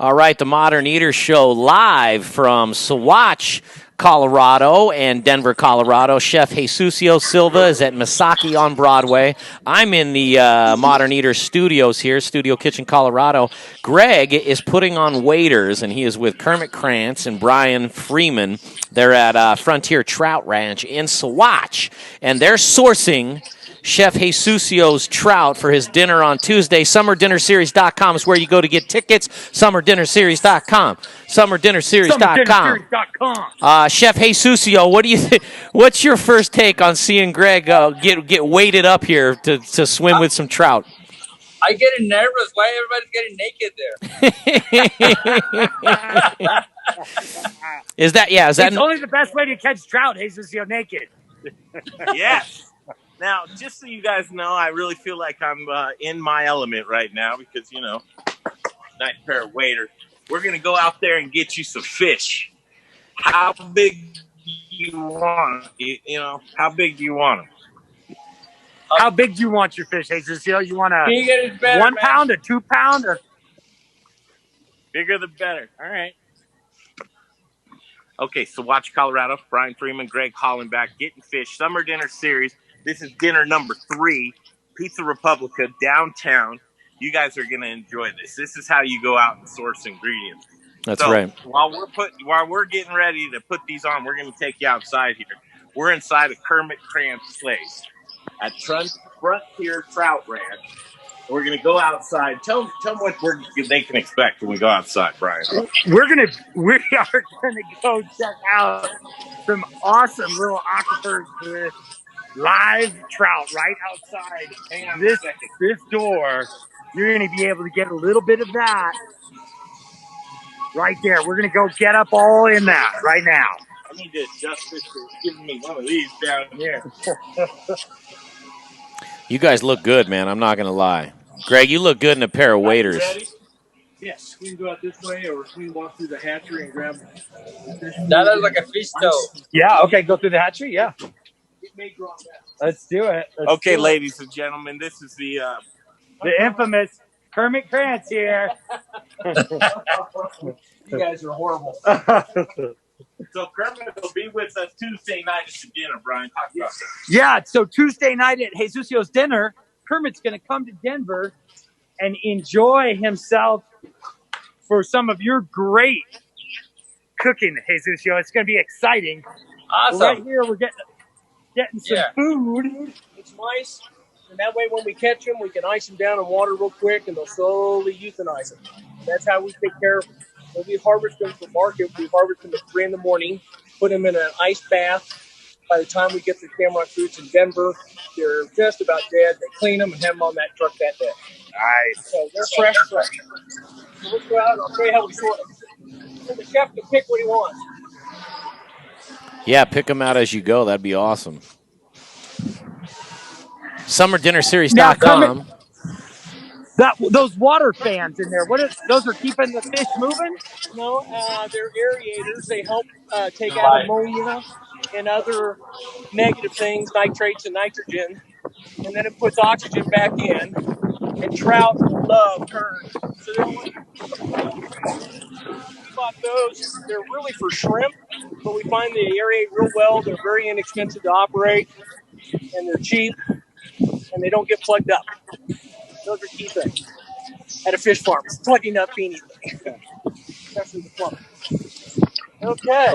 All right, the Modern Eater Show live from Sauvage, Colorado, and Denver, Colorado. Chef Jesusio Silva is at Misaki on Broadway. I'm in the Modern Eater Studios here, Studio Kitchen, Colorado. Greg is putting on waiters, and he is with Kermit Krantz and Brian Freeman. They're at Frontier Trout Ranch in Sauvage, and they're sourcing Chef Jesusio's trout for his dinner on Tuesday. SummerDinnerSeries.com is where you go to get tickets. SummerDinnerSeries.com. SummerDinnerSeries.com. Chef Jesusio, what do you think? What's your first take on seeing Greg get weighted up here to swim with some trout? I get nervous. Why everybody's getting naked there? Is that It's only the best way to catch trout, Jesusio, naked. Yes. Now, just so you guys know, I really feel like I'm in my element right now because, nice pair of waders. We're going to go out there and get you some fish. How big do you want them? How big do you want them? How big do you want your fish, Jesusio? You want a better, 1 pound, a 2 pound? Or... Bigger the better. All right. Okay, so watch Colorado. Brian Freeman, Greg Hollenbach, getting fish. Summer Dinner Series. This is dinner number 3, Pizza Republica, downtown. You guys are going to enjoy this. This is how you go out and source ingredients. That's right. While we're getting ready to put these on, we're going to take you outside here. We're inside of Kermit Krantz place at Frontier Trout Ranch. We're going to go outside. Tell them what they can expect when we go outside, Brian. We are gonna go check out some awesome little aquifers with live trout right outside this door. You're going to be able to get a little bit of that right there. We're going to go get up all in that right now. I need to adjust this for giving me one of these down here. You guys look good, man. I'm not going to lie. Greg, you look good in a pair of waders. Ready? Yes, we can go out this way, or we can walk through the hatchery and grab the fish. That looks like a fish stove. Yeah, okay, go through the hatchery, yeah. Let's do it. Okay, ladies and gentlemen, this is the infamous Kermit Krantz here. You guys are horrible. So Kermit will be with us Tuesday night at dinner, Brian. Talk about that. Yeah, so Tuesday night at Jesusio's dinner, Kermit's going to come to Denver and enjoy himself for some of your great cooking, Jesusio. It's going to be exciting. Awesome. Right here, we're getting some food. It's nice, and that way when we catch them, we can ice them down in water real quick, and they'll slowly euthanize them. That's how we take care of them. When we harvest them for market, we harvest them at 3 in the morning, put them in an ice bath. By the time we get the Shamrock Fruits in Denver, they're just about dead. They clean them and have them on that truck that day. Nice. So they're fresh. So let's go out and I'll show you how we sort them. So the chef can pick what he wants. Yeah, pick them out as you go. That'd be awesome. SummerDinnerSeries.com. Those water fans in there, those are keeping the fish moving? No, they're aerators. They help take out ammonia and other negative things, nitrates and nitrogen. And then it puts oxygen back in. And trout love current. So we bought those. They're really for shrimp, but we find they aerate real well. They're very inexpensive to operate, and they're cheap, and they don't get plugged up. Those are key things at a fish farm. It's plugging up anything, especially the plumber. Okay.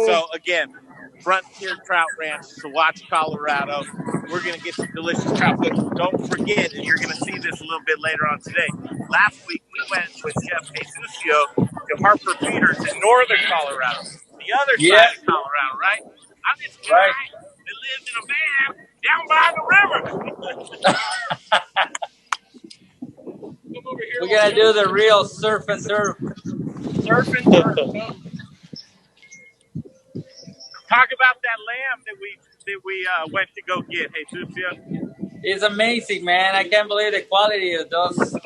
So again, Frontier Trout Ranch, Sauvage, Colorado. We're going to get some delicious trout. But don't forget, and you're going to see this a little bit later on today. Last week, we went with Chef Jesusio to Harper Peters in northern Colorado. The other side of Colorado, right? I'm this guy that lives in a van down by the river. We're going to do the real surf and turf. Surf and turf. Talk about that lamb that we went to go get, Jesusio. It's amazing, man. I can't believe the quality of those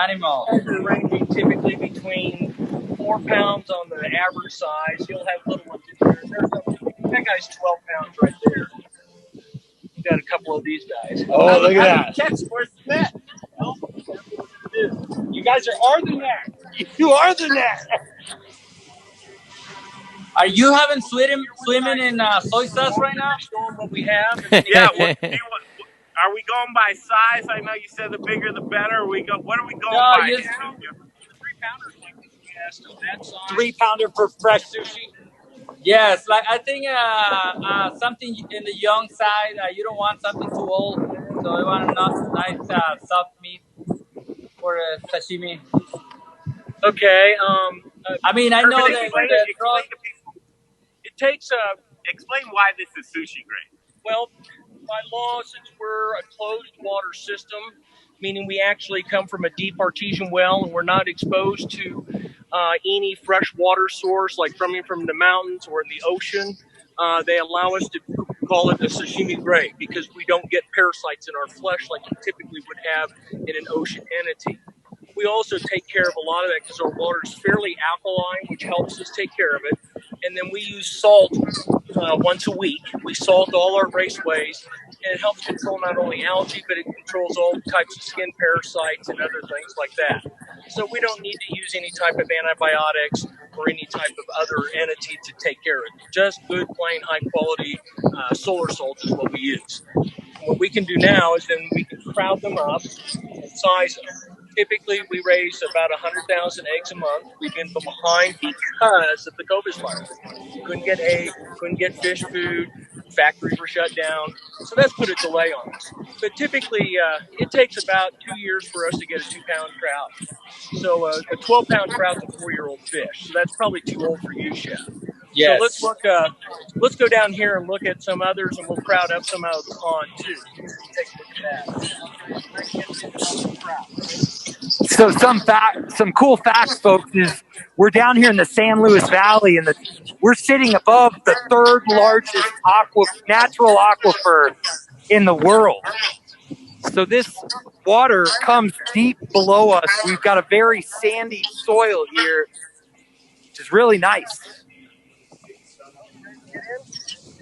animals. They're ranging typically between 4 pounds on the average size. You'll have little ones in there. That guy's 12 pounds right there. You got a couple of these guys. Oh, look at that. Where's the net? too. You guys are the net. You are the net. Are you having swimming in soy sauce right now? Show them what we have. Yeah. Are we going by size? I know you said the bigger the better. What are we going by? Yes. 3-pounders like this. We asked them that size. 3-pounder for fresh sushi. Yes, like I think something in the young side. You don't want something too old, so you want a nice soft meat for sashimi. Okay. I mean, I know that Explain to people. it takes Explain why this is sushi grade. well, by law, since we're a closed water system, meaning we actually come from a deep artesian well and we're not exposed to any fresh water source like coming from the mountains or in the ocean, they allow us to call it the sashimi grade because we don't get parasites in our flesh like you typically would have in an ocean entity. We also take care of a lot of that because our water is fairly alkaline, which helps us take care of it. And then we use salt once a week. We salt all our raceways, and it helps control not only algae, but it controls all types of skin parasites and other things like that. So we don't need to use any type of antibiotics or any type of other entity to take care of it. Just good, plain, high-quality solar salt is what we use. What we can do now is then we can crowd them up and size them. Typically, we raise about 100,000 eggs a month. We've been behind because of the COVID virus. Couldn't get eggs, couldn't get fish food, factories were shut down. So that's put a delay on us. But typically, it takes about 2 years for us to get a 2-pound trout. So a 12-pound trout's a 4-year-old fish. So that's probably too old for you, Chef. yes. So let's go down here and look at some others, and we'll crowd up some out of the pond too. Take a look at that. So some cool facts, folks, is we're down here in the San Luis Valley, and we're sitting above the 3rd largest natural aquifer in the world. So this water comes deep below us. We've got a very sandy soil here, which is really nice.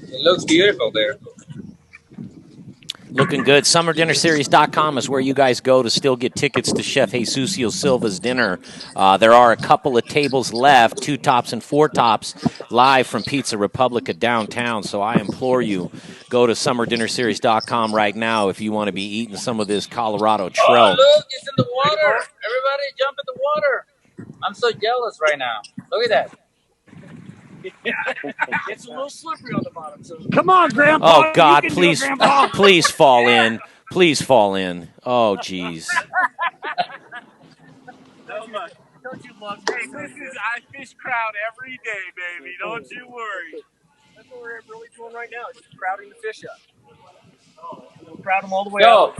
It looks beautiful there. Looking good. SummerDinnerSeries.com is where you guys go to still get tickets to Chef Jesusio Silva's dinner. There are a couple of tables left, 2 tops and 4 tops, live from Pizza Republica downtown. So I implore you, go to SummerDinnerSeries.com right now if you want to be eating some of this Colorado trout. Oh, look, it's in the water. Everybody jump in the water. I'm so jealous right now. Look at that. It's a little slippery on the bottom. So Come on, Grandpa. Oh, God, You can do please, it, Grandpa. please fall in. Please fall in. Oh, jeez. don't you love Hey, I fish trout every day, baby. Don't you worry. That's what we're really doing right now, just crowding the fish up. We'll crowd them all the way Yo, up.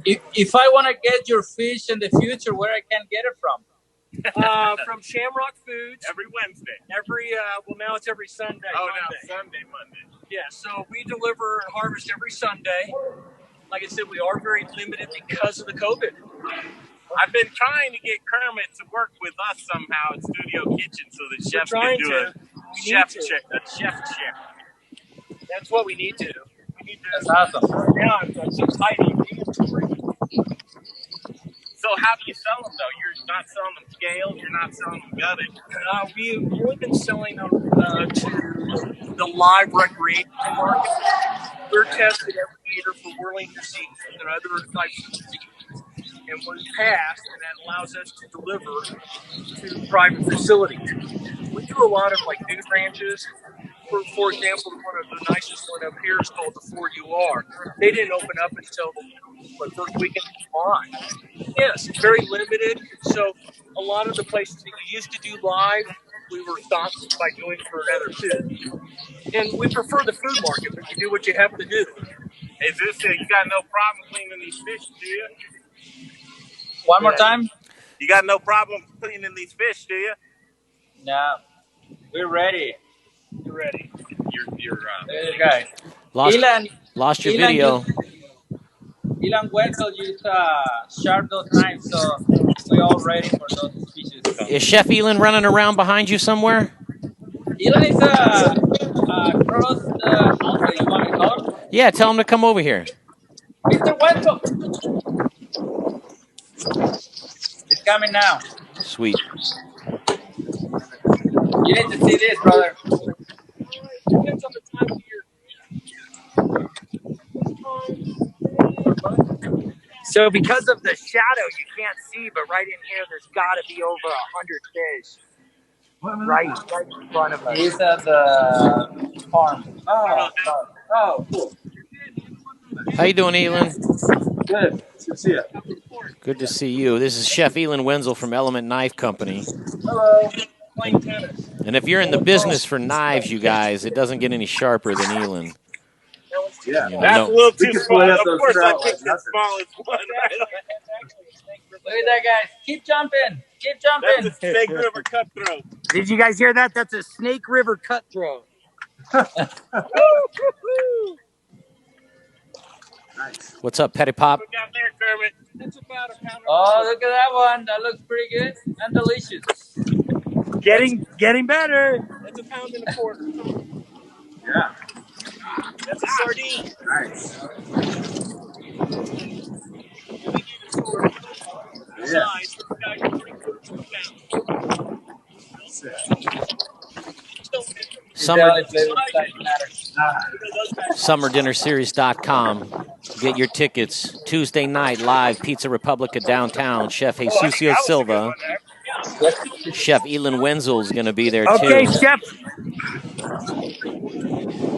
if I want to get your fish in the future, where I can get it from? From Shamrock Foods. Every Wednesday. Now it's every Sunday. Oh, Monday. now Monday. Yeah, so we deliver and harvest every Sunday. Like I said, we are very limited because of the COVID. I've been trying to get Kermit to work with us somehow at Studio Kitchen so the chefs can do a chef check. That's what we need to do. That's awesome. Right now, I'm so tight on inventory. So how do you sell them, though? You're not selling them scaled. You're not selling them gutted. We've only been selling them to the live recreation market. We're tested every year for whirling disease and other types of disease. And when we pass, and that allows us to deliver to private facilities. We do a lot of like news ranches. For example, one of the nicest one up here is called the 4UR. They didn't open up until the first weekend of July. Yes, it's very limited. So a lot of the places that you used to do live, we were stopped by doing for another too. And we prefer the food market, but you do what you have to do. Is this you got no problem cleaning these fish, do you? One more time? You got no problem cleaning these fish, do you? No. We're ready. You're ready. You're There you go. Lost your video. Ilan Wenzel used sharp those knives, so we're all ready for those species to come. Is Chef Elon running around behind you somewhere? Ilan is across the house. You want to talk? Yeah, tell him to come over here. Mr. Wenzel! It's coming now. Sweet. You need to see this, brother. Depends on the time of year. So because of the shadow, you can't see, but right in here, there's got to be over 100 fish. Right in front of us. He's at the farm. Oh, cool. How you doing, Elin? Good. Good to see you. Good to see you. This is Chef Elin Wenzel from Element Knife Company. Hello. Playing tennis. And if you're in the business for knives, you guys, it doesn't get any sharper than Elin. Yeah. You know, That's a little too small. Of course, I picked the smallest one. Look at that, guys. Keep jumping. Keep jumping. That's a Snake River cutthroat. Did you guys hear that? That's a Snake River cutthroat. Nice. What's up, Petty Pop? Look down there, Kermit. That's about a pound. Oh, look at that one. That looks pretty good and delicious. Getting better. That's a pound and a quarter. Yeah. That's a sardine. Nice. Yeah. SummerDinnerSeries.com. Get your tickets. Tuesday night, live, Pizza Republica downtown. Chef Jesusio Silva. Chef Elin Wenzel is going to be there, too. Okay, Chef.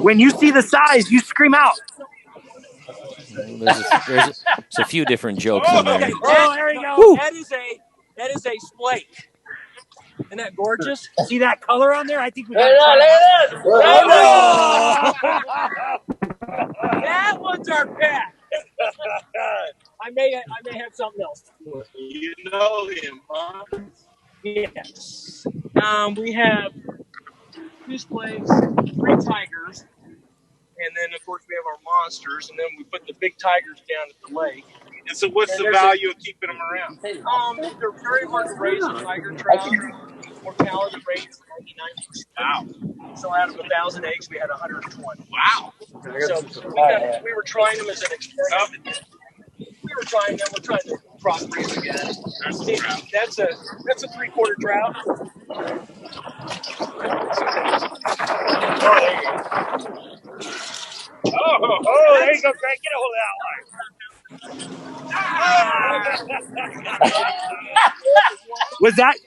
When you see the size, you scream out. There's a few different jokes in there. Okay. Oh, there you go. That is a splake. Isn't that gorgeous? See that color on there? I think we got that one's our pet. I may have something else. You know him, huh? Yes. We have 2 splakes, 3 tigers, and then of course we have our monsters, and then we put the big tigers down at the lake. And so, what's the value of keeping them around? They're very hard to raise a tiger trout. Mortality rate's 99%. Wow. So out of 1,000 eggs, we had 120. Wow. So we were trying them as an experiment. We're trying to crossbreed again. That's a 3/4 trout. Oh, there you go, Greg. Get a hold of that line.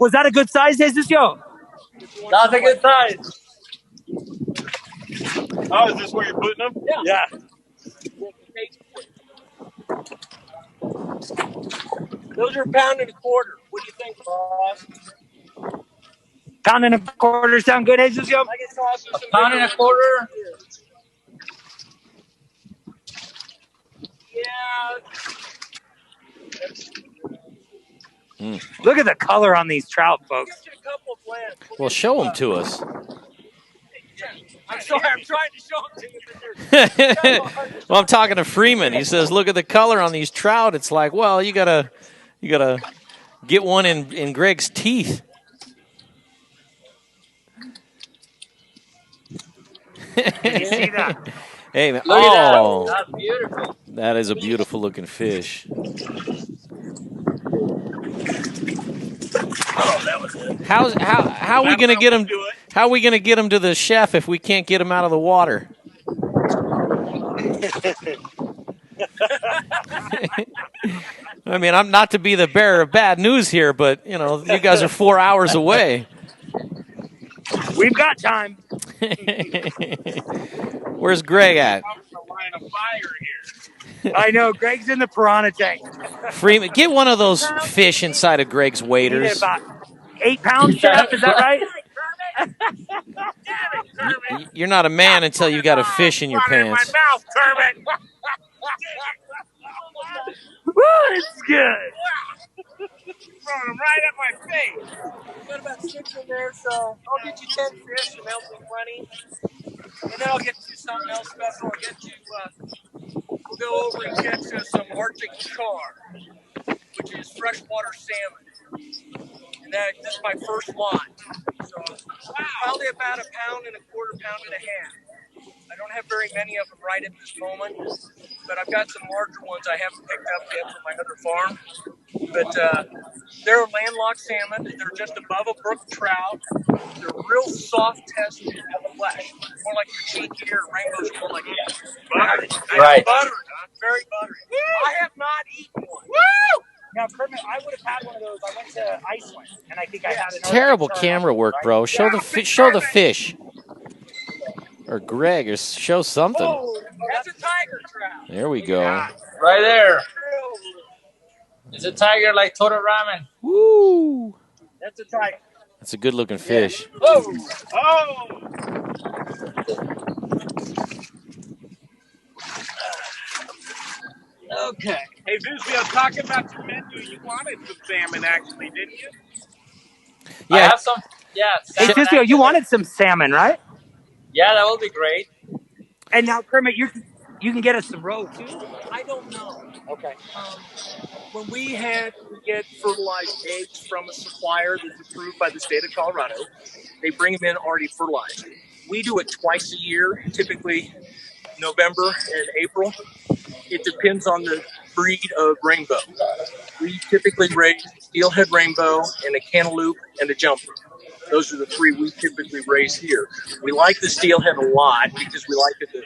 Was that a good size, Jesusio? That's a good size. Oh, is this where you're putting them? Yeah. Those are 1.25 pounds. What do you think, boss? 1.25 sound good, Jesusio? I can toss you some 1.25 Yeah. Look at the color on these trout, folks. Just a couple of plants. Well, show them to us. I'm sorry, I'm trying to show them to you. Well, I'm talking to Freeman. He says, "Look at the color on these trout." It's like, well, you gotta get one in Greg's teeth. Can you see that? Hey, man. Look at that. Oh, That's beautiful. that is a beautiful looking fish. How are we gonna get him? How are we gonna get him to the chef if we can't get him out of the water? I mean, I'm not to be the bearer of bad news here, but you know, you guys are 4 hours away. We've got time. Where's Greg at? I know. Greg's in the piranha tank. Freeman, get one of those fish inside of Greg's He waders. did about 8 pounds, Chef. Is that right? You're not a man until you got a fish in your pants. mouth, Kermit. Woo, it's good. Throwing them right at my face. Got about 6 in there, so I'll get you 10 fish, and that'll be plenty. And then I'll get you something else special. I'll get you, we'll go over and get you some Arctic char, which is freshwater salmon. And that's my first lot. So probably about 1.25 pounds, 1.25 pounds. I don't have very many of them right at this moment, but I've got some larger ones I haven't picked up yet from my other farm. But they're landlocked salmon. They're just above a brook trout. They're real soft tested in the flesh. More like your cheeky or rainbows are more like buttery. Right. Buttery, very buttery. I have not eaten one. Now, Kermit, I would have had one of those. I went to Iceland, and I think I had an Terrible Arctic camera tern, work, right? bro. Show the fish, or Greg, or show something. Oh, that's a tiger trout. There we go. Right there. It's a tiger like Total Ramen. Woo! That's a tiger. That's a good looking fish. Whoa! Oh, Okay. hey, Zeusio, talking about your menu, you wanted some salmon, actually, didn't you? I Yeah, have some. Yeah. Hey, salmon Jesusio, you actually. wanted some salmon, right? Yeah, that would be great. And now, Kermit, you can get us some roe, too? I don't know. Okay. When we get fertilized eggs from a supplier that's approved by the state of Colorado, they bring them in already fertilized. We do it twice a year, typically November and April. It depends on the breed of rainbow. We typically raise steelhead rainbow and a cantaloupe and a jumper. Those are the three we typically raise here. We like the steelhead a lot because we like the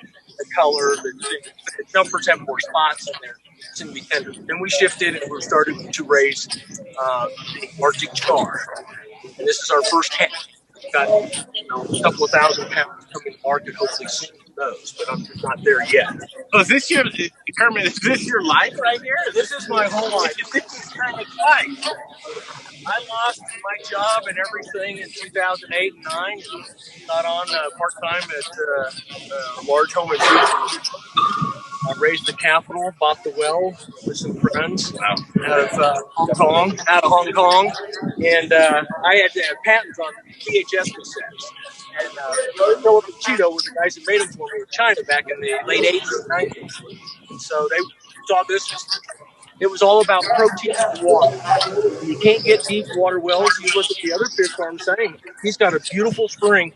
color. The jumpers have more spots in there. It's going to be tender. Then we shifted and we're starting to raise the Arctic char. And this is our first hatch. We've got a couple of thousand pounds coming to market, hopefully soon for those, but I'm just not there yet. Oh, is this your, Kermit, is this your life right here? This is my whole life. This is Kermit's life. I lost my job and everything in 2008 and 9. Got on part-time at a large home improvement. I raised the capital, bought the well with some friends out of Hong Kong. And I had to have patents on VHS cassettes. And Philip and Cheeto were the guys that made them for me in China back in the late 80s and 90s. So they saw this. It was all about protein and water. You can't get deep water wells. You look at the other fish farm saying, he's got a beautiful spring.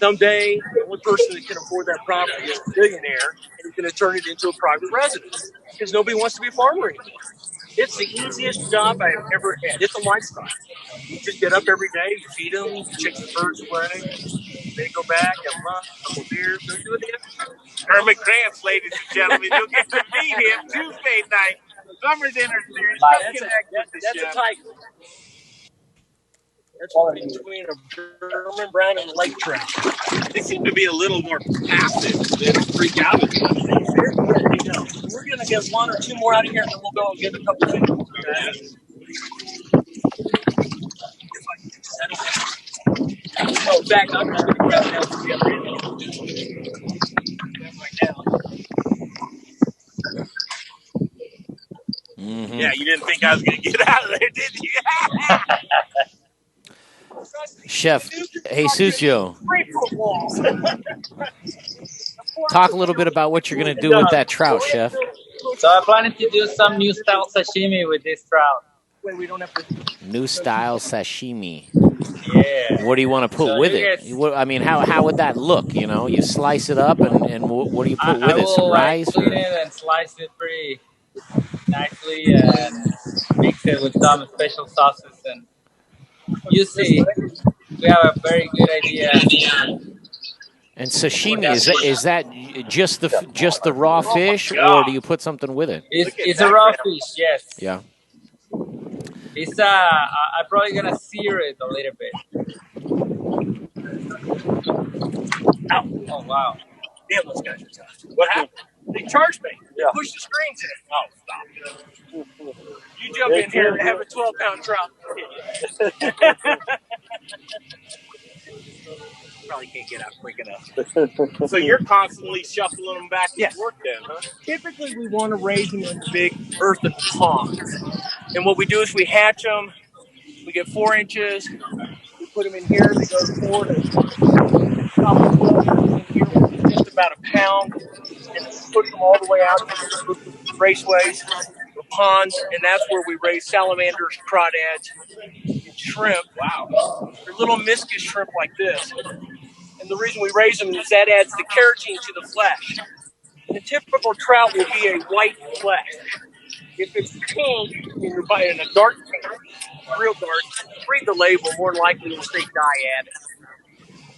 Someday, the only person that can afford that property is a billionaire, and he's going to turn it into a private residence because nobody wants to be a farmer anymore. It's the easiest job I've ever had. It's a lifestyle. You just get up every day, you feed them, you chase the birds away, they go back, have lunch, a couple beers, go do it again. Kermit Grants, ladies and gentlemen, you'll get to meet him Tuesday night. Summer dinner series. That's a tiger. That's between a German brown and a lake trout. They seem to be a little more passive than freak out. We're going to get one or two more out of here, and then we'll go and get a couple of things. Oh, back up. I'm going to grab it out together. Right now. Mm-hmm. Yeah, you didn't think I was going to get out of there, did you? Chef Jesusio, talk a little bit about what you're going to do with that trout, Chef. So I'm planning to do some new style sashimi with this trout. Wait, we don't have to. New style sashimi. Yeah. What do you want to put with it? I mean, how would that look? You know, you slice it up, and what do you put with it? Some rice? Clean it and slice it pretty nicely and mix it with some special sauces. And you see, we have a very good idea. And sashimi, is that just the raw fish, or do you put something with it? It's a raw fish, yes. Yeah. It's I'm probably gonna sear it a little bit. Ow. Oh wow! Damn, those guys are tough. What happened? They charged me. They pushed the screens in. Oh, stop. You jump in here and have a 12-pound trout. Probably can't get out quick enough. So you're constantly shuffling them back Yes. and forth then, huh? Typically, we want to raise them in big earthen ponds. And what we do is we hatch them. We get 4 inches. We put them in here. They go 4 to in here with just about a pound. And push them all the way out to the raceways, the ponds. And that's where we raise salamanders, crawdads, and shrimp. Wow. They're little miscus shrimp like this. And the reason we raise them is that adds the keratin to the flesh. The typical trout will be a white flesh. If it's pink and you're buying a dark pink, real dark, read the label. More than likely it'll say dye added.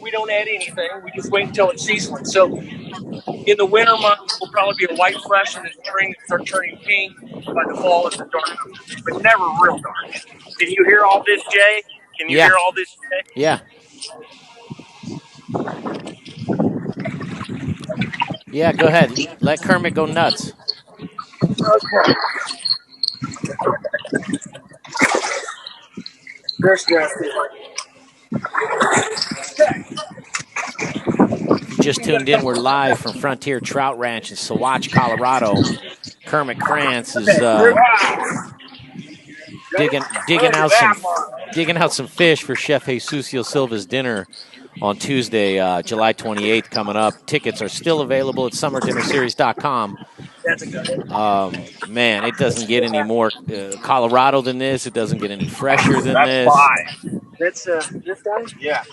We don't add anything. We just wait until it's seasonal. So in the winter months, will probably be a white flesh, and in the spring, it start turning pink. By the fall, it's a dark, but never real dark. Can you hear all this, Jay? Can you hear all this, Jay? Yeah. Yeah, go ahead. Let Kermit go nuts. Okay. There's the If you just tuned in, we're live from Frontier Trout Ranch in Sauvage, Colorado. Kermit Krantz is digging out some fish for Chef Jesusio Silva's dinner on Tuesday, July 28th, coming up. Tickets are still available at summerdinnerseries.com. That's a good one. Man, it doesn't get any more Colorado than this. It doesn't get any fresher than this. That's this guy? Yeah.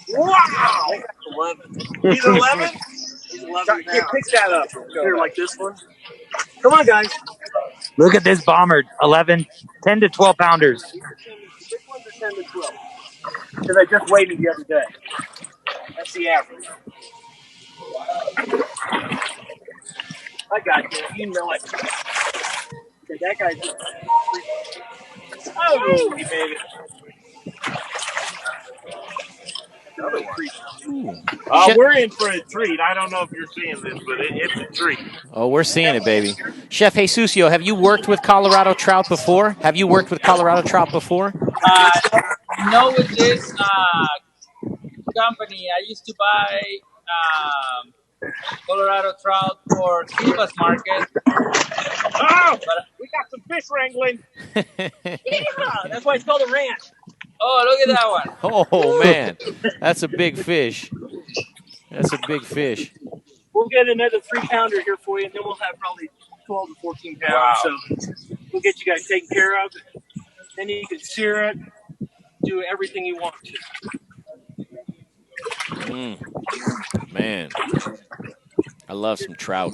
Wow! 11. He's 11? He's 11 now. Here, pick that up. Here, like this one. Come on, guys. Look at this bomber. 11, 10 to 12 pounders. Which ones are 10 to 12? Because I just weighed it the other day. That's the average. I got you. You know it. Okay, that guy's. Oh, he made it. We're in for a treat. I don't know if you're seeing this, but it's a treat. Oh, we're seeing it, baby. Chef Jesusio, have you worked with Colorado trout before? Have you worked with Colorado trout before? No, with this company, I used to buy Colorado trout for Silva's market. Oh, we got some fish wrangling. Yeah, that's why it's called a ranch. Oh, look at that one. Oh, man. That's a big fish. That's a big fish. We'll get another 3-pounder here for you, and then we'll have probably 12 to 14 pounds. Wow. So we'll get you guys taken care of. Then you can sear it, do everything you want to. Man, I love some trout.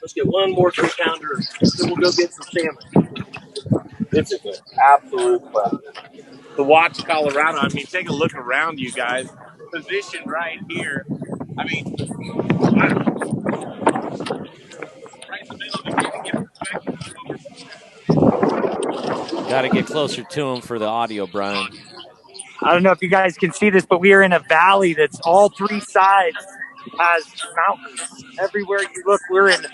Let's get one more 3-pounder, then we'll go get some salmon. This is an absolute pleasure. To watch Colorado, I mean, take a look around you guys. Positioned right here. I mean, right in the middle of the Got to get closer to him for the audio, Brian. I don't know if you guys can see this, but we are in a valley that's all three sides has mountains. Everywhere you look, we're in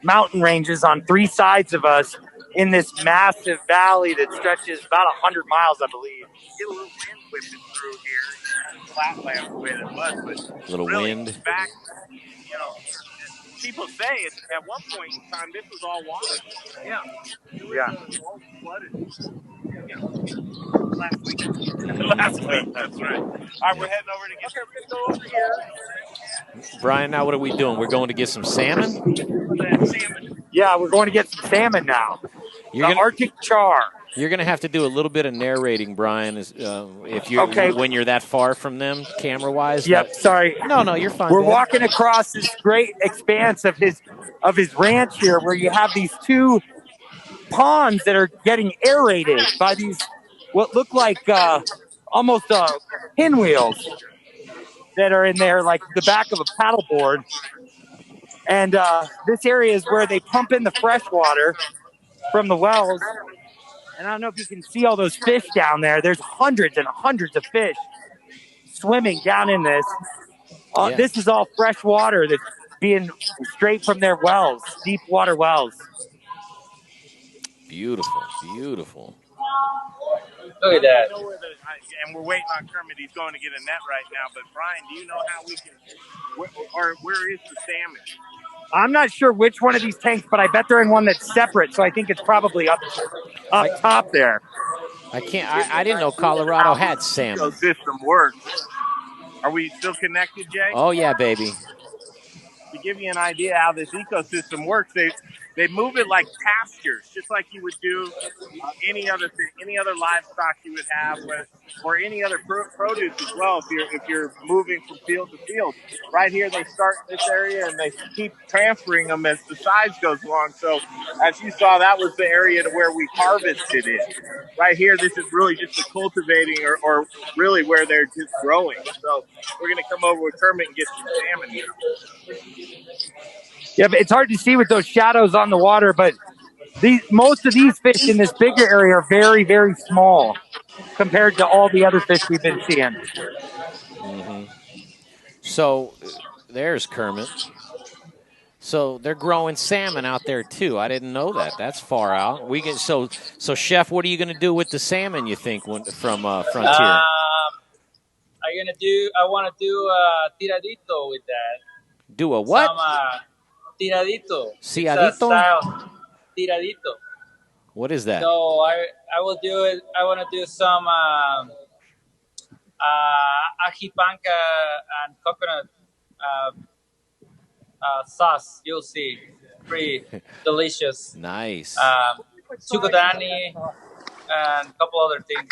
mountain ranges on three sides of us in this massive valley that stretches about 100 miles, I believe. Get a little wind whipping through here. Flatland the way that was, but Little really, wind. in fact, you know, people say it, at one point in time this was all water. Yeah. Yeah. All flooded. You know, last week, that's right. All right, we're heading over to get over here. Brian, now what are we doing? We're going to get some salmon? Yeah, we're going to get some salmon now. You're gonna, Arctic char. You're going to have to do a little bit of narrating, Brian, if you're when you're that far from them, camera-wise. Yep, sorry. No, you're fine. We're Dad. walking across this great expanse of his ranch here, where you have these two ponds that are getting aerated by these what look like almost pinwheels that are in there, like the back of a paddleboard. And this area is where they pump in the fresh water from the wells. And I don't know if you can see all those fish down there. There's hundreds and hundreds of fish swimming down in this. This is all fresh water that's being straight from their wells, deep water wells. Beautiful, beautiful. Look at that. And we're waiting on Kermit. He's going to get a net right now. But, Brian, do you know how we can where is the salmon? I'm not sure which one of these tanks, but I bet they're in one that's separate, so I think it's probably up top there. I didn't know Colorado had salmon. Ecosystem works. Are we still connected, Jay? Oh, yeah, baby. To give you an idea how this ecosystem works, They move it like pastures, just like you would do any other thing, any other livestock you would have, or any other produce as well. If you're moving from field to field, right here they start in this area and they keep transferring them as the size goes along. So, as you saw, that was the area to where we harvested it. Right here, this is really just the cultivating, or really where they're just growing. So, we're going to come over with Kermit and get some salmon now. Yeah, but it's hard to see with those shadows on the water, but most of these fish in this bigger area are very, very small compared to all the other fish we've been seeing. Mm-hmm. So there's Kermit. So they're growing salmon out there too. I didn't know that. That's far out. We get so Chef. What are you going to do with the salmon? You think from Frontier? I want to do tiradito with that. Do a what? Some tiradito. Ciadito? Tiradito. What is that? So I will do it. I want to do some ají panca and coconut sauce. You'll see. Pretty delicious. Nice. Chukodani and a couple other things.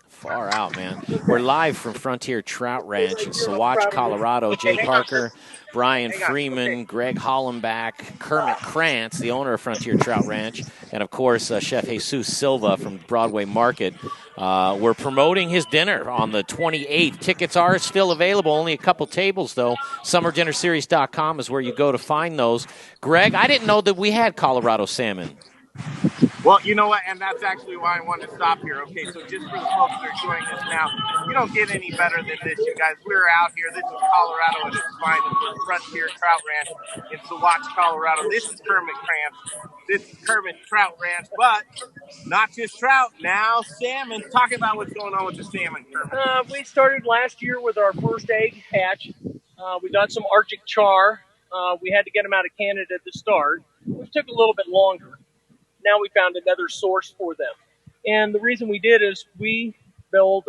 Far out, man. We're live from Frontier Trout Ranch in Sauvage, Colorado. Jay Parker, Brian Freeman, Greg Hollenbach, Kermit Krantz, the owner of Frontier Trout Ranch, and, of course, Chef Jesus Silva from Broadway Market. We're promoting his dinner on the 28th. Tickets are still available, only a couple tables, though. SummerDinnerSeries.com is where you go to find those. Greg, I didn't know that we had Colorado salmon. Well, you know what, and that's actually why I wanted to stop here. Okay, so just for the folks that are joining us now, you don't get any better than this, you guys. We're out here. This is Colorado at its finest, Frontier Trout Ranch in Sauvage, Colorado. This is Kermit Krantz. This is Kermit Trout Ranch, but not just trout, now salmon. Talk about what's going on with the salmon, Kermit. We started last year with our first egg hatch. We got some Arctic char. We had to get them out of Canada to start, which took a little bit longer. Now we found another source for them. And the reason we did is we build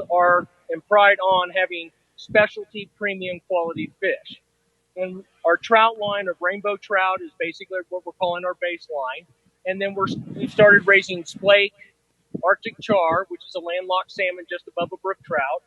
and pride on having specialty premium quality fish. And our trout line of rainbow trout is basically what we're calling our baseline. And then we started raising splake, Arctic char, which is a landlocked salmon just above a brook trout.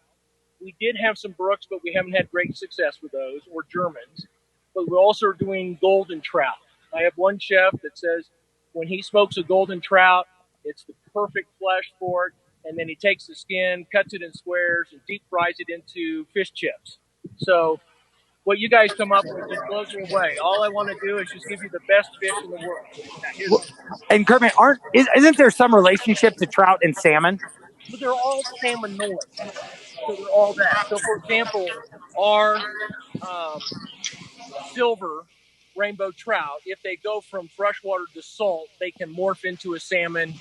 We did have some brooks, but we haven't had great success with those, or Germans. But we're also doing golden trout. I have one chef that says, when he smokes a golden trout, it's the perfect flesh for it. And then he takes the skin, cuts it in squares, and deep fries it into fish chips. So what you guys come up with just blows me away. All I want to do is just give you the best fish in the world. And Kermit, isn't there some relationship to trout and salmon? But they're all salmonoid. So they're all that. So, for example, our silver rainbow trout, if they go from freshwater to salt, they can morph into a salmon,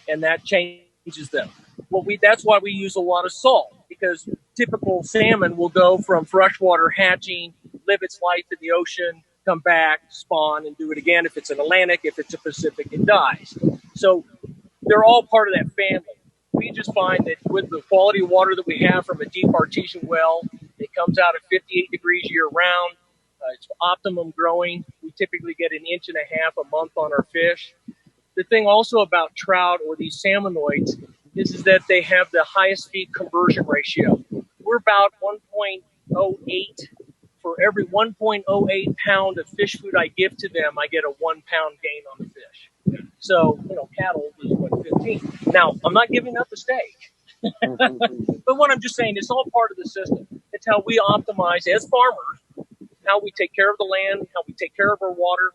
and that changes them. That's why we use a lot of salt, because typical salmon will go from freshwater hatching, live its life in the ocean, come back, spawn, and do it again. If it's an Atlantic, if it's a Pacific, it dies. So they're all part of that family. We just find that with the quality of water that we have from a deep artesian well, it comes out at 58 degrees year-round. It's optimum growing. We typically get 1.5 inches a month on our fish. The thing also about trout or these salmonoids is that they have the highest feed conversion ratio. We're about 1.08. For every 1.08 pound of fish food I give to them, I get a 1 pound gain on the fish. So, cattle is 15. Now, I'm not giving up the steak. But what I'm just saying, it's all part of the system. It's how we optimize as farmers, how we take care of the land, how we take care of our water.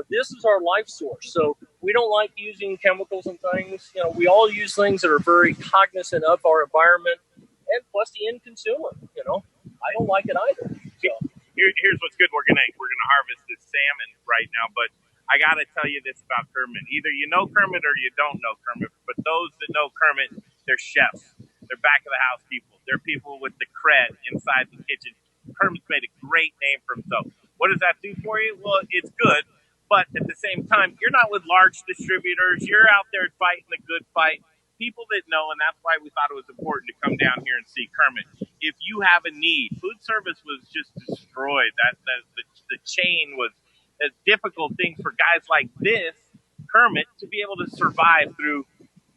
This is our life source. So we don't like using chemicals and things. We all use things that are very cognizant of our environment, and plus the end consumer. I don't like it either. So here's what's good. We're gonna harvest this salmon right now, but I gotta tell you this about Kermit. Either you know Kermit or you don't know Kermit. But those that know Kermit, they're chefs. They're back of the house people. They're people with the cred inside the kitchen. Kermit's made a great name for himself. What does that do for you? Well, it's good, but at the same time, you're not with large distributors. You're out there fighting the good fight. People that know, and that's why we thought it was important to come down here and see Kermit. If you have a need, food service was just destroyed. The chain was a difficult thing for guys like this Kermit to be able to survive through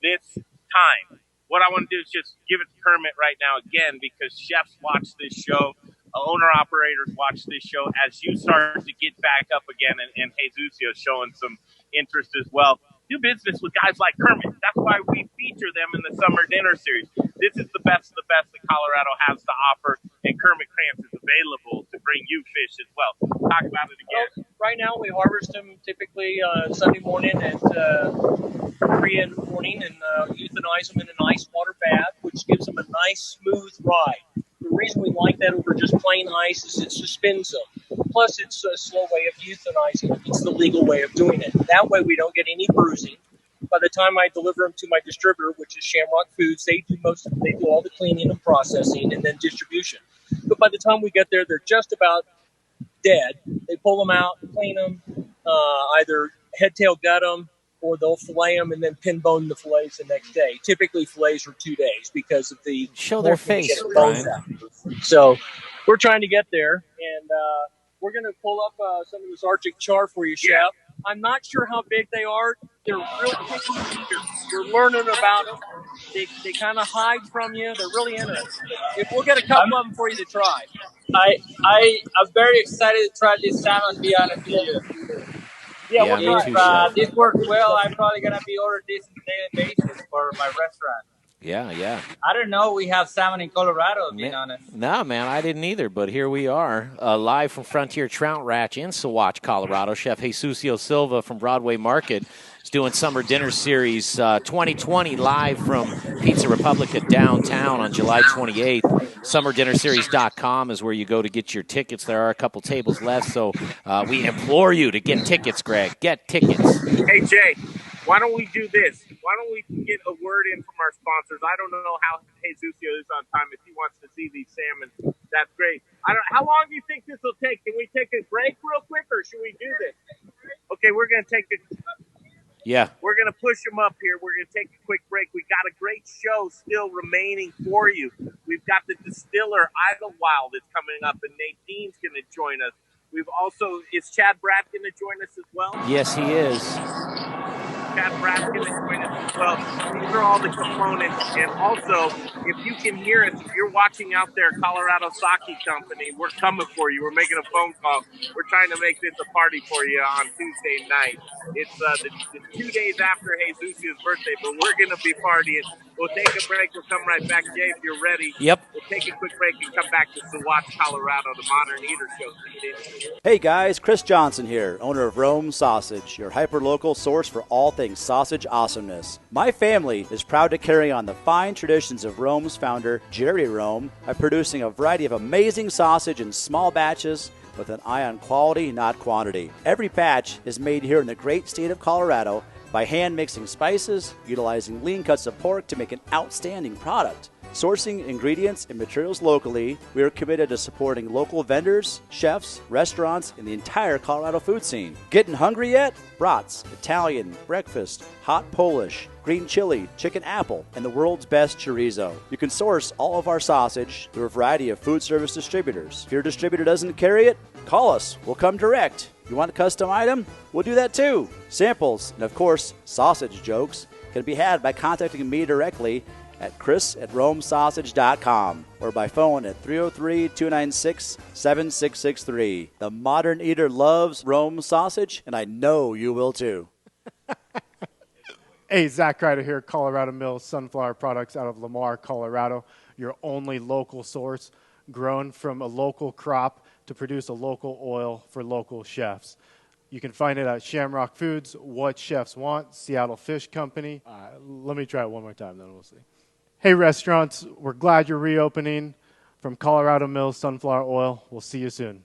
this time. What I want to do is just give it to Kermit right now again, because chefs watch this show, owner-operators watch this show as you start to get back up again, and Jesusio showing some interest as well. Do business with guys like Kermit. That's why we feature them in the Summer Dinner Series. This is the best of the best that Colorado has to offer, and Kermit Krantz is available to bring you fish as well. Talk about it again. Well, right now, we harvest them typically Sunday morning at 3 in the morning and euthanize them in an ice water bath, which gives them a nice, smooth ride. The reason we like that over just plain ice is it suspends them. Plus, it's a slow way of euthanizing them. It's the legal way of doing it. That way, we don't get any bruising. By the time I deliver them to my distributor, which is Shamrock Foods, they do all the cleaning and processing and then distribution. But by the time we get there, they're just about dead. They pull them out, clean them, either head, tail, gut them, or they'll fillet them and then pin bone the fillets the next day. Typically, fillets are 2 days because of the show their face, Brian. So we're trying to get there, and we're going to pull up some of this Arctic char for you, Chef. I'm not sure how big they are. They're real picky eaters. We're learning about them. They kind of hide from you. They're really interesting. If we'll get a couple of them for you to try. I'm very excited to try this salmon, to be honest with you. Yeah, if this works well, I'm probably going to be ordering this on a daily basis for my restaurant. Yeah. I don't know we have salmon in Colorado, to be honest. No, man, I didn't either, but here we are, live from Frontier Trout Ranch in Sauvage, Colorado. Chef Jesusio Silva from Broadway Market is doing Summer Dinner Series 2020 live from Pizza Republica downtown on July 28th. SummerDinnerSeries.com is where you go to get your tickets. There are a couple tables left, so we implore you to get tickets, Greg. Get tickets. Hey, Jay, why don't we do this? Why don't we get a word in from our sponsors? I don't know how Jesusio is on time. If he wants to see these salmon, that's great. How long do you think this will take? Can we take a break real quick, or should we do this? Okay, we're going to take a... Yeah. We're going to push them up here. We're going to take a quick break. We got a great show still remaining for you. We've got the distiller, Idlewild, that's coming up, and Nadine's going to join us. We've also... Is Chad Bratt going to join us as well? Yes, he is. Chad Bratt's going to join us as well. These are all the components. And also, if you can hear us, if you're watching out there, Colorado Sake Company, we're coming for you. We're making a phone call. We're trying to make this a party for you on Tuesday night. It's the 2 days after Jesusio's birthday, but we're going to be partying. We'll take a break. We'll come right back. Jay, if you're ready, Yep. We'll take a quick break and come back to Sauvage, Colorado, the Modern Eater Show. Hey guys, Chris Johnson here, owner of Rome Sausage, your hyper-local source for all things sausage awesomeness. My family is proud to carry on the fine traditions of Rome's founder, Jerry Rome, by producing a variety of amazing sausage in small batches with an eye on quality, not quantity. Every batch is made here in the great state of Colorado by hand mixing spices, utilizing lean cuts of pork to make an outstanding product. Sourcing ingredients and materials locally, we are committed to supporting local vendors, chefs, restaurants, and the entire Colorado food scene. Getting hungry yet? Brats, Italian, breakfast, hot Polish, green chili, chicken apple, and the world's best chorizo. You can source all of our sausage through a variety of food service distributors. If your distributor doesn't carry it, call us. We'll come direct. You want a custom item? We'll do that too. Samples, and of course, sausage jokes, can be had by contacting me directly at chris@romesausage.com or by phone at 303-296-7663. The modern eater loves Rome sausage, and I know you will too. Hey, Zach Ryder here, Colorado Mills Sunflower Products out of Lamar, Colorado. Your only local source, grown from a local crop to produce a local oil for local chefs. You can find it at Shamrock Foods, What Chefs Want, Seattle Fish Company. Let me try it one more time, then we'll see. Hey, restaurants, we're glad you're reopening. From Colorado Mills Sunflower Oil, we'll see you soon.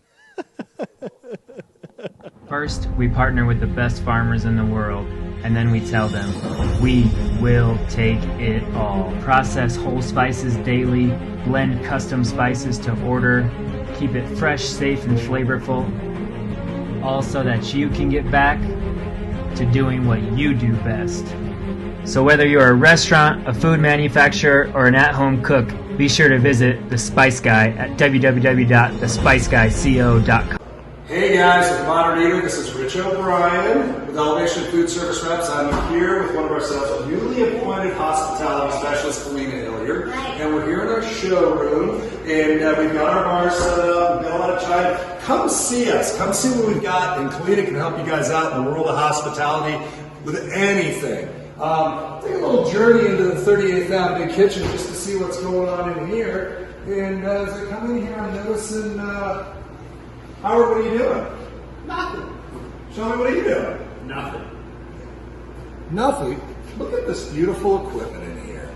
First, we partner with the best farmers in the world, and then we tell them, we will take it all. Process whole spices daily, blend custom spices to order, keep it fresh, safe, and flavorful, all so that you can get back to doing what you do best. So whether you're a restaurant, a food manufacturer, or an at-home cook, be sure to visit The Spice Guy at www.thespiceguyco.com. Hey guys, with Moderator, this is Rich O'Brien with Elevation Food Service Reps. I'm here with one of our sales newly appointed hospitality specialist, Kalina Hilliard, and we're here in our showroom, and we've got our bar set up, we've got a lot of time. Come see us, come see what we've got, and Kalina can help you guys out in the world of hospitality with anything. Take a little journey into the 38th Avenue kitchen just to see what's going on in here, and as I come in here, I'm noticing Howard, what are you doing? Nothing. Show me, what are you doing? Nothing. Nothing? Look at this beautiful equipment in here.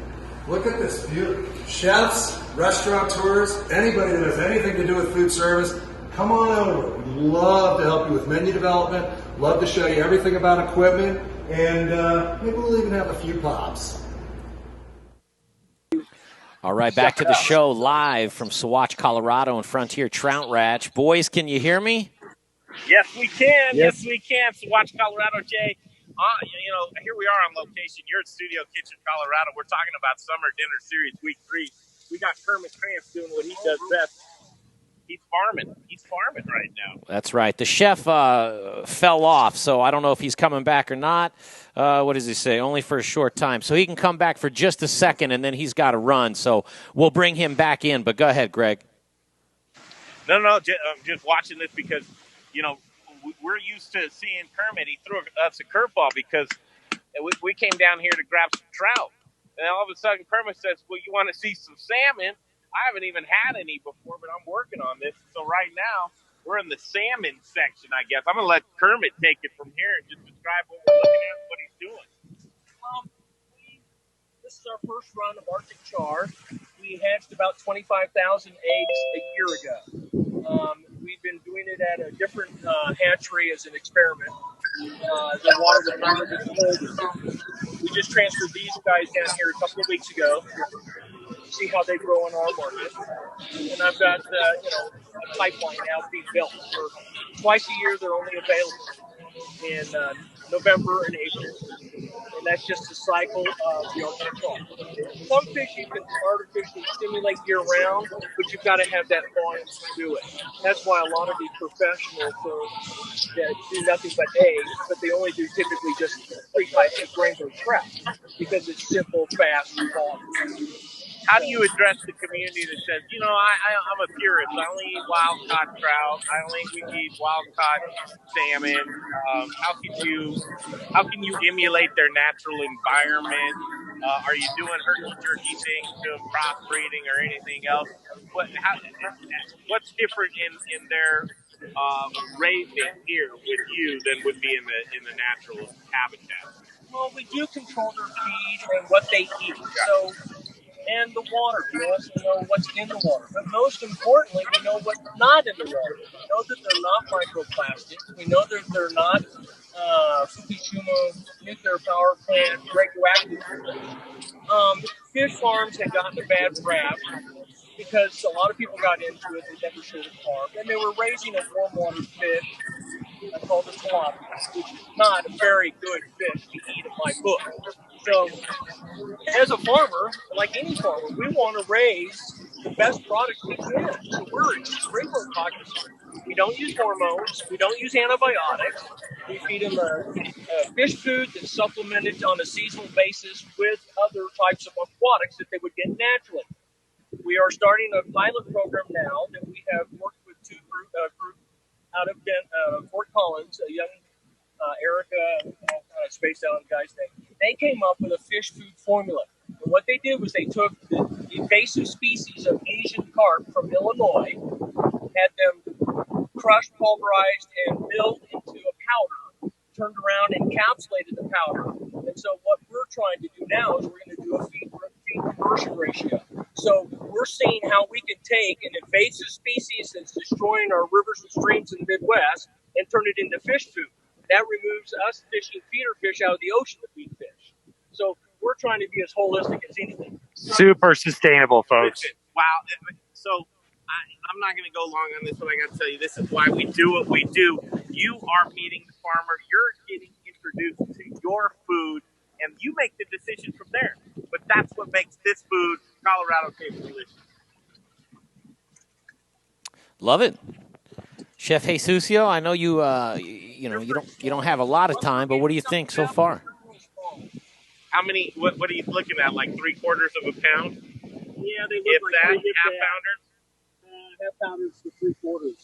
Look at this beautiful. Chefs, restaurateurs, anybody that has anything to do with food service, come on over. We'd love to help you with menu development, love to show you everything about equipment, and maybe we'll even have a few pops. All right, back to the show live from Sauvage, Colorado and Frontier Trout Ranch. Boys, can you hear me? Yes, we can. Yes, we can. Sauvage, Colorado, Jay. Here we are on location. You're at Studio Kitchen, Colorado. We're talking about Summer Dinner Series Week 3. We got Kermit Krantz doing what he does best. He's farming. He's farming right now. That's right. The chef fell off, so I don't know if he's coming back or not. What does he say? Only for a short time. So he can come back for just a second, and then he's got to run. So we'll bring him back in. But go ahead, Greg. No, I'm just watching this because, we're used to seeing Kermit. He threw us a curveball because we came down here to grab some trout. And all of a sudden, Kermit says, well, you want to see some salmon? I haven't even had any before, but I'm working on this. So right now, we're in the salmon section, I guess. I'm going to let Kermit take it from here and just describe what we're looking at and what he's doing. This is our first run of Arctic char. We hatched about 25,000 eggs a year ago. We've been doing it at a different hatchery as an experiment. The water was not as cold. We just transferred these guys down here a couple of weeks ago. See how they grow in our market. And I've got, a pipeline now being built. For twice a year, they're only available in November and April. And that's just a cycle of the Arctic char. Some fish you can artificially stimulate year-round, but you've got to have that volume to do it. That's why a lot of these professionals that do nothing but eggs, but they only do typically just 3 types of rainbow trout because it's simple, fast, and volume. How do you address the community that says, I'm a purist. I only eat wild-caught trout. I only eat wild-caught salmon. How can you emulate their natural environment? Are you doing herky-jerky things to crossbreeding or anything else? What's different in their raising here with you than would be in the natural habitat? Well, we do control their feed and what they eat. And the water. We also know what's in the water. But most importantly, we know what's not in the water. We know that they're not microplastics. We know that they're not Fukushima nuclear power plant radioactive. Fish farms had gotten a bad rap because a lot of people got into it. They never should have farmed. And they were raising a warm water fish called the tilapia, which is not a very good fish to eat in my book. So, as a farmer, like any farmer, we want to raise the best product we can. So we're extremely cognizant. We don't use hormones. We don't use antibiotics. We feed them a fish food that's supplemented on a seasonal basis with other types of aquatics that they would get naturally. We are starting a pilot program now that we have worked with 2 groups out of Fort Collins, a young Erica, spaced out on the guy's name. They came up with a fish food formula. And what they did was they took the invasive species of Asian carp from Illinois, had them crushed, pulverized, and milled into a powder, turned around and encapsulated the powder. And so what we're trying to do now is we're going to do a feed conversion ratio. So we're seeing how we can take an invasive species that's destroying our rivers and streams in the Midwest and turn it into fish food. That removes us fishing feeder fish out of the ocean to feed fish. So we're trying to be as holistic as anything. Super sustainable, folks. Wow. So I'm not going to go long on this, but I got to tell you, this is why we do what we do. You are meeting the farmer. You're getting introduced to your food, and you make the decision from there. But that's what makes this food Colorado taste delicious. Love it. Chef Jesusio, I know you you don't have a lot of time, but what do you think so far? How many? What are you looking at? Like 3/4 of a pound? Yeah, they look If like that, they half pounders. half pounders to 3/4.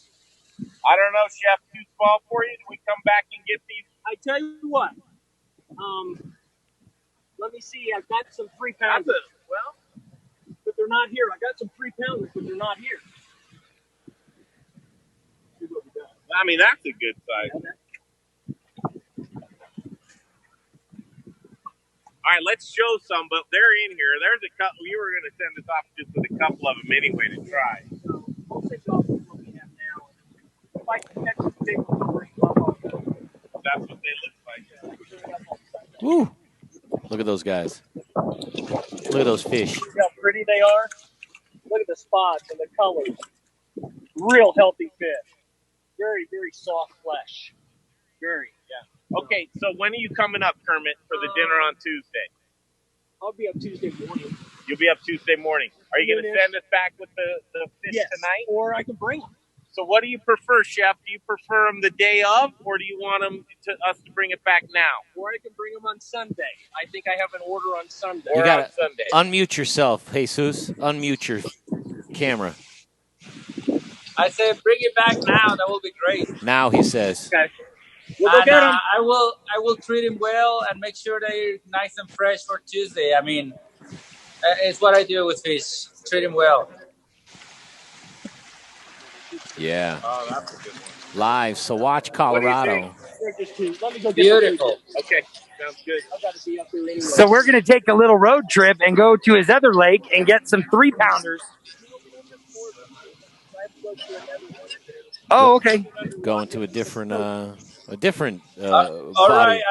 I don't know, Chef. Too small for you? Do we come back and get these? I tell you what. Let me see. I've got some 3-pounders. Well, but they're not here. I got some 3-pounders, but they're not here. I mean, that's a good size. All right, let's show some, but they're in here. There's a couple. You were going to send us off just with a couple of them anyway to try. I'll take off what we have now. If I can catch some big ones, that's what they look like. Woo! Look at those guys. Look at those fish. See how pretty they are? Look at the spots and the colors. Real healthy fish. Very, very soft flesh. Very, yeah. Okay, so when are you coming up, Kermit, for the dinner on Tuesday? I'll be up Tuesday morning. You'll be up Tuesday morning. Are you going to send us back with the fish tonight? Or I can bring them. So what do you prefer, Chef? Do you prefer them the day of, or do you want us to bring it back now? Or I can bring them on Sunday. I think I have an order on Sunday. You got to Sunday. Unmute yourself, Jesus. Unmute your camera. I said, bring it back now. That will be great. Now, he says. Okay. We'll go get them. I will treat him well and make sure they're nice and fresh for Tuesday. I mean, it's what I do with fish. Treat him well. Yeah. Oh, that's a good one. Live, Sauvage, Colorado. Let me go get Beautiful. Okay, sounds good. I've got to be up there anyway. So we're going to take a little road trip and go to his other lake and get some 3-pounders. Oh, okay. Going to a different All right,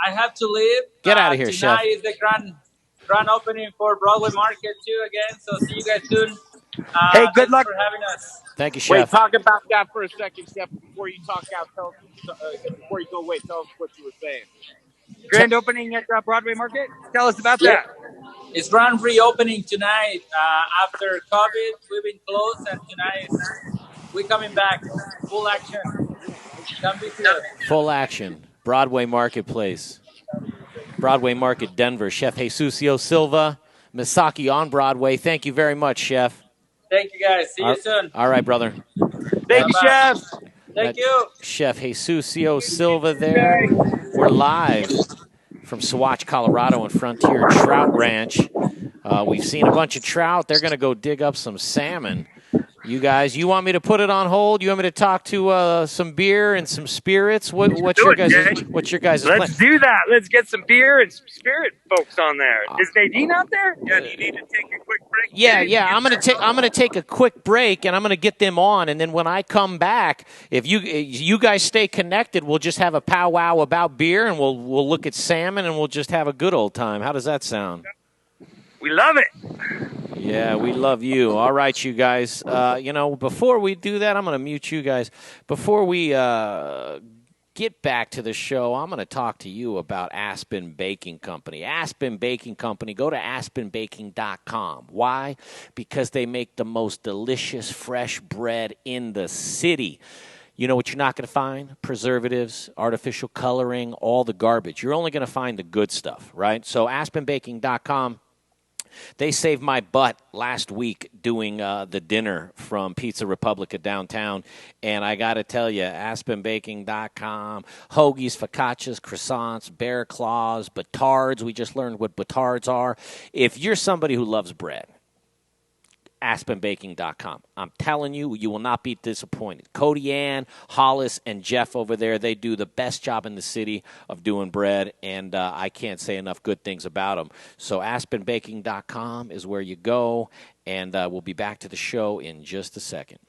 I have to leave. Get out of here, Chef. Tonight is the grand opening for Broadway Market too again. So see you guys soon. Hey, good luck for having us. Thank you, Wait, Chef. talk about that for a second, Chef, before you talk out. Before you go away, tell us what you were saying. grand opening at Broadway Market. Tell us about that. It's grand reopening tonight. After COVID, we've been closed, and tonight we're coming back. Full action. Come be here. Full action. Broadway Marketplace. Broadway Market, Denver. Chef Jesusio Silva, Misaki on Broadway. Thank you very much, Chef. Thank you, guys. See you soon. All right, brother. Thank you, Chef. Thank you. Chef Jesusio Silva there. We're live from Sauvage, Colorado and Frontier Trout Ranch. We've seen a bunch of trout. They're going to go dig up some salmon. You guys, you want me to put it on hold? You want me to talk to some beer and some spirits? What's your guys' plan? Let's do that. Let's get some beer and some spirit folks on there. Is Nadine out there? Yeah, do you need to take a quick break? Yeah. I'm gonna take a quick break and I'm gonna get them on, and then when I come back, if you guys stay connected, we'll just have a powwow about beer and we'll look at salmon and we'll just have a good old time. How does that sound? We love it. Yeah, we love you. All right, you guys. Before we do that, I'm going to mute you guys. Before we get back to the show, I'm going to talk to you about Aspen Baking Company. Aspen Baking Company, go to aspenbaking.com. Why? Because they make the most delicious fresh bread in the city. You know what you're not going to find? Preservatives, artificial coloring, all the garbage. You're only going to find the good stuff, right? So aspenbaking.com. They saved my butt last week doing the dinner from Pizza Republica downtown. And I got to tell you, aspenbaking.com, hoagies, focaccias, croissants, bear claws, batards. We just learned what batards are. If you're somebody who loves bread, aspenbaking.com. I'm telling you, you will not be disappointed. Cody Ann, Hollis, and Jeff over there, they do the best job in the city of doing bread, and I can't say enough good things about them. So aspenbaking.com is where you go, and we'll be back to the show in just a second.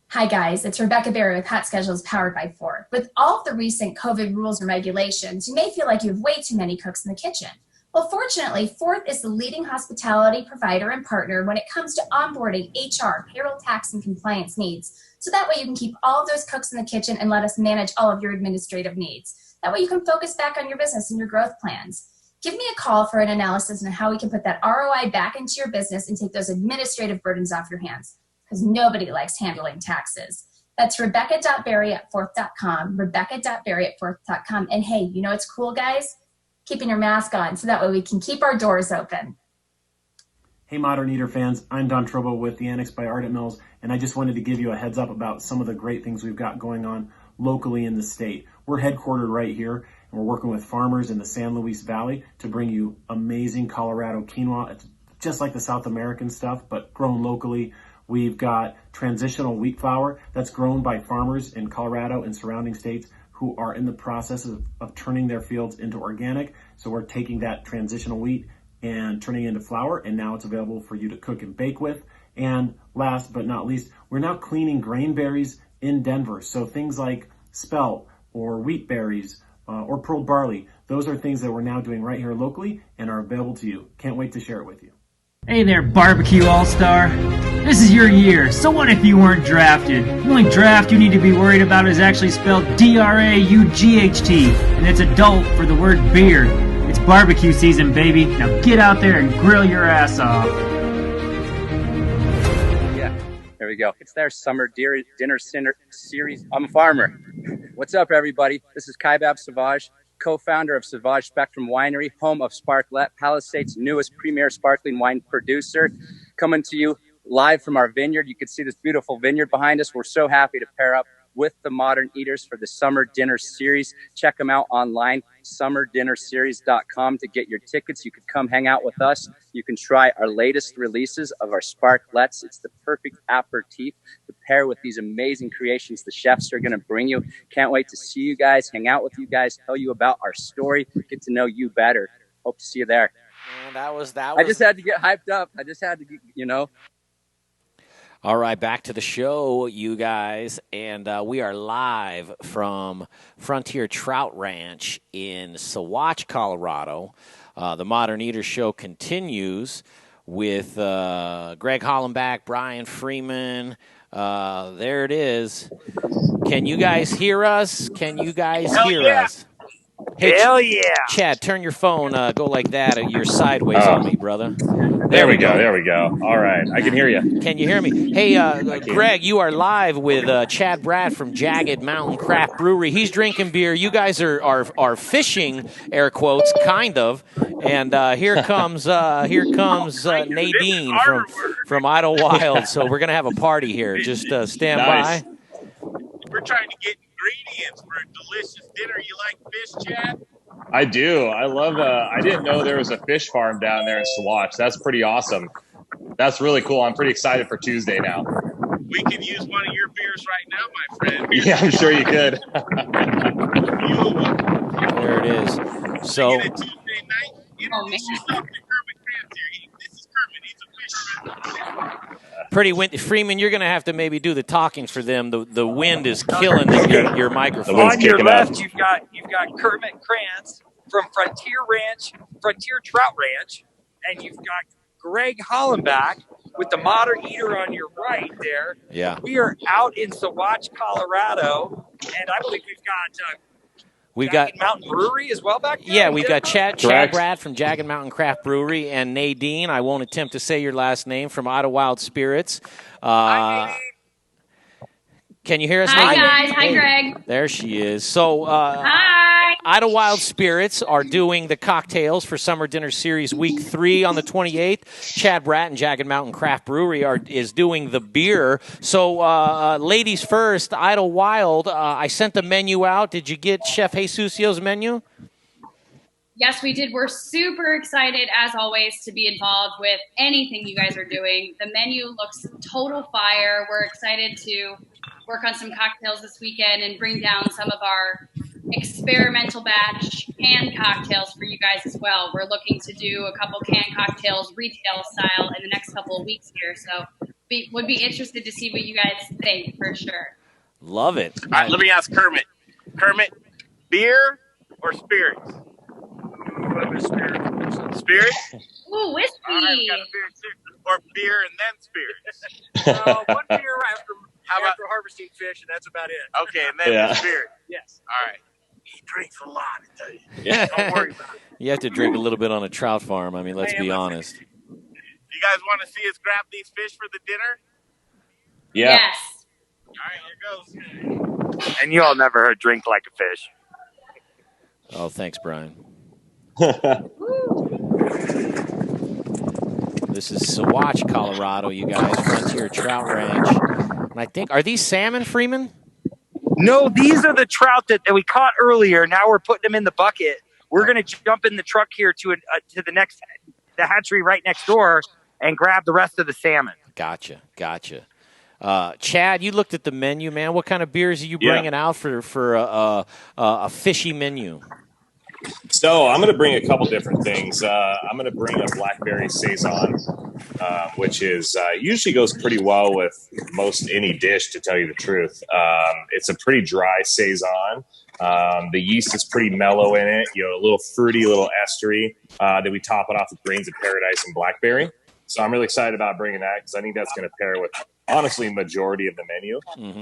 Hi, guys. It's Rebecca Berry with Hot Schedules powered by Ford. With all of the recent COVID rules and regulations, you may feel like you have way too many cooks in the kitchen. Well, fortunately, Ford is the leading hospitality provider and partner when it comes to onboarding, HR, payroll, tax, and compliance needs. So that way you can keep all of those cooks in the kitchen and let us manage all of your administrative needs. That way you can focus back on your business and your growth plans. Give me a call for an analysis on how we can put that ROI back into your business and take those administrative burdens off your hands, because nobody likes handling taxes. That's rebecca.berry@4th.com, rebecca.berry@4th.com. And hey, you know what's cool, guys? Keeping your mask on so that way we can keep our doors open. Hey, Modern Eater fans, I'm Don Trobo with the Annex by Ardent Mills, and I just wanted to give you a heads up about some of the great things we've got going on locally in the state. We're headquartered right here, and we're working with farmers in the San Luis Valley to bring you amazing Colorado quinoa. It's just like the South American stuff, but grown locally. We've got transitional wheat flour that's grown by farmers in Colorado and surrounding states who are in the process of turning their fields into organic. So we're taking that transitional wheat and turning it into flour, and now it's available for you to cook and bake with. And last but not least, we're now cleaning grain berries in Denver. So things like spelt or wheat berries or pearl barley, those are things that we're now doing right here locally and are available to you. Can't wait to share it with you. Hey there, Barbecue All-Star. This is your year, so what if you weren't drafted? The only draft you need to be worried about is actually spelled D-R-A-U-G-H-T, and it's adult for the word beer. It's barbecue season, baby. Now get out there and grill your ass off. Yeah, there we go. It's their summer dinner series. I'm a farmer. What's up, everybody? This is Kaibab Sauvage, co-founder of Sauvage Spectrum Winery, home of Sparklet, Palisade's newest premier sparkling wine producer, coming to you live from our vineyard. You can see this beautiful vineyard behind us. We're so happy to pair up with the Modern Eaters for the Summer Dinner Series. Check them out online, summerdinnerseries.com, to get your tickets. You could come hang out with us. You can try our latest releases of our Sparklets. It's the perfect aperitif to pair with these amazing creations the chefs are going to bring you. Can't wait to see you guys, hang out with you guys, tell you about our story, get to know you better. Hope to see you there. Man, that was. I just had to get hyped up. I just had to get, All right, back to the show, you guys, and we are live from Frontier Trout Ranch in Sauvage, Colorado. The Modern Eater Show continues with Greg Hollenbach, Brian Freeman. There it is. Can you guys hear us? Can you guys hear us? Hey, Hell yeah. Chad, turn your phone, go like that. You're sideways on me, brother. There we go. There we go. All right. I can hear you. Can you hear me? Hey, Greg, you are live with Chad Brad from Jagged Mountain Craft Brewery. He's drinking beer. You guys are fishing, air quotes, kind of. And here comes Nadine from Idlewild. So we're going to have a party here. Just stand by. We're trying to get ingredients for a delicious dinner. You like fish, Chad? I do. I love I didn't know there was a fish farm down there in Sauvage. That's pretty awesome. That's really cool. I'm pretty excited for Tuesday now. We could use one of your beers right now, my friend. Yeah, I'm sure you could. There it is. So Tuesday night, introduce yourself to Kermit Krantz here. This is Kermit. He's a fisherman. Pretty windy. Freeman, you're going to have to maybe do the talking for them. The wind is killing your microphone. On your left, you've got Kermit Krantz from Frontier Trout Ranch, and you've got Greg Hollenbach with the Modern Eater on your right there. Yeah. We are out in Sauvage, Colorado, and I believe we've got Mountain Brewery as well back there. Yeah, we've got Chad Brad from Jagged Mountain Craft Brewery and Nadine. I won't attempt to say your last name, from Idlewild Spirits. Can you hear us? Hi, guys. Hi, Greg. There she is. So, hi. Idlewild Spirits are doing the cocktails for Summer Dinner Series Week 3 on the 28th. Chad Bratt and Jagged Mountain Craft Brewery is doing the beer. So, ladies first, Idlewild, I sent the menu out. Did you get Chef Jesusio's menu? Yes, we did. We're super excited, as always, to be involved with anything you guys are doing. The menu looks total fire. We're excited to work on some cocktails this weekend and bring down some of our experimental batch canned cocktails for you guys as well. We're looking to do a couple canned cocktails retail style in the next couple of weeks here. So would be interested to see what you guys think, for sure. Love it. All right, let me ask Kermit. Kermit, beer or spirits? Spirits? Ooh, whiskey. All right, we got a beer too. Or beer and then spirits. One beer after harvesting fish, and that's about it. Okay, and then the spirit. Yes. All right. He drinks a lot, I tell you. Yeah. Don't worry about it. You have to drink a little bit on a trout farm. I mean, let's be honest. You guys want to see us grab these fish for the dinner? Yeah. Yes. right, here goes. And you all never heard drink like a fish. Oh, thanks, Brian. This is Sauvage, Colorado, you guys. Frontier Trout Ranch. And I think, are these salmon, Freeman? No, these are the trout that we caught earlier. Now we're putting them in the bucket. We're going to jump in the truck here to the hatchery right next door and grab the rest of the salmon. Gotcha. Chad, you looked at the menu, man. What kind of beers are you bringing out for a fishy menu? So I'm going to bring a couple different things. I'm going to bring a blackberry saison, which is usually goes pretty well with most any dish, to tell you the truth. It's a pretty dry saison. The yeast is pretty mellow in it. A little fruity, a little estery. Then we top it off with grains of paradise and blackberry. So I'm really excited about bringing that because I think that's going to pair with, honestly, majority of the menu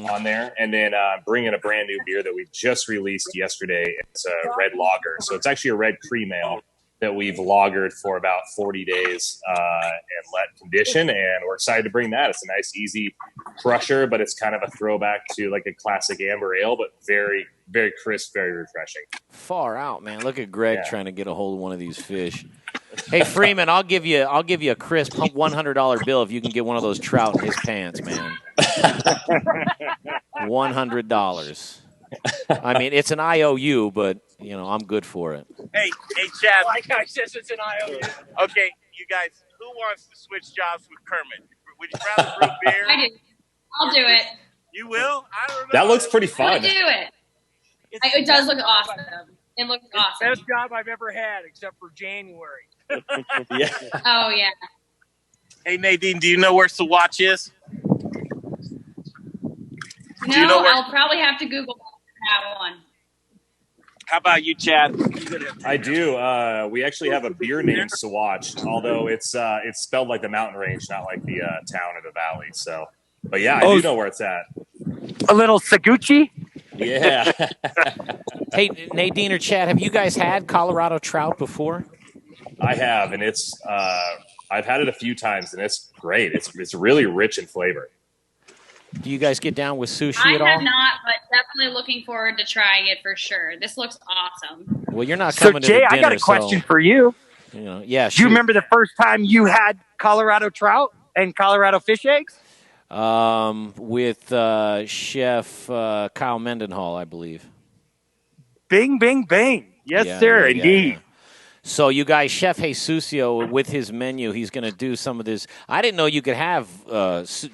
on there. And then bringing a brand new beer that we just released yesterday. It's a red lager. So it's actually a red cream ale that we've lagered for about 40 days and let condition. And we're excited to bring that. It's a nice, easy crusher, but it's kind of a throwback to like a classic amber ale, but very, very crisp, very refreshing. Far out, man. Look at Greg trying to get a hold of one of these fish. Hey, Freeman, I'll give you a crisp $100 bill if you can get one of those trout in his pants, man. $100. I mean, it's an IOU, but I'm good for it. Hey, Chad. My guy says it's an IOU. Okay, you guys, who wants to switch jobs with Kermit? Would you rather brew beer? I do. I'll do it. You will? I don't know. That looks pretty fun. I'll do it. It does look awesome. It looks awesome. Best job I've ever had, except for January. Yeah. Oh, yeah. Hey, Nadine, do you know where Sauvage is? No, I'll probably have to Google that one. How about you, Chad? I do. We actually have a beer named Sauvage, although it's spelled like the mountain range, not like the town or the valley. So, but yeah, I do know where it's at. A little Saguchi? Yeah. Hey, Nadine or Chad, have you guys had Colorado trout before? I have, and it's I've had it a few times, and it's great. It's really rich in flavor. Do you guys get down with sushi I at all? have not, but definitely looking forward to trying it for sure. This looks awesome. Well, you're not coming So, Jay, to the dinner, I got a question for you. Yeah. Do you remember the first time you had Colorado trout and Colorado fish eggs? With Chef Kyle Mendenhall, I believe. Bing, bing, bing. Yes, sir, indeed. So you guys, Chef Jesusio, with his menu, he's going to do some of this. I didn't know you could have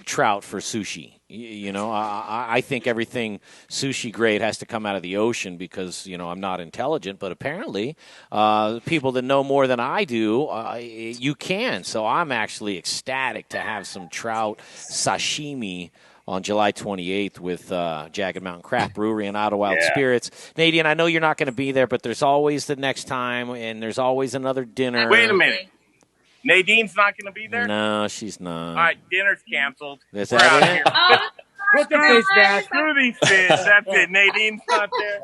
trout for sushi. I think everything sushi grade has to come out of the ocean because, I'm not intelligent. But apparently, people that know more than I do, you can. So I'm actually ecstatic to have some trout sashimi on July 28th with Jagged Mountain Craft Brewery and Idlewild Spirits. Nadine, I know you're not going to be there, but there's always the next time, and there's always another dinner. Wait a minute. Nadine's not going to be there? No, she's not. All right, dinner's canceled. Is We're that out it? here. Put the fish back. Screw these fish. That's it. Nadine's not there.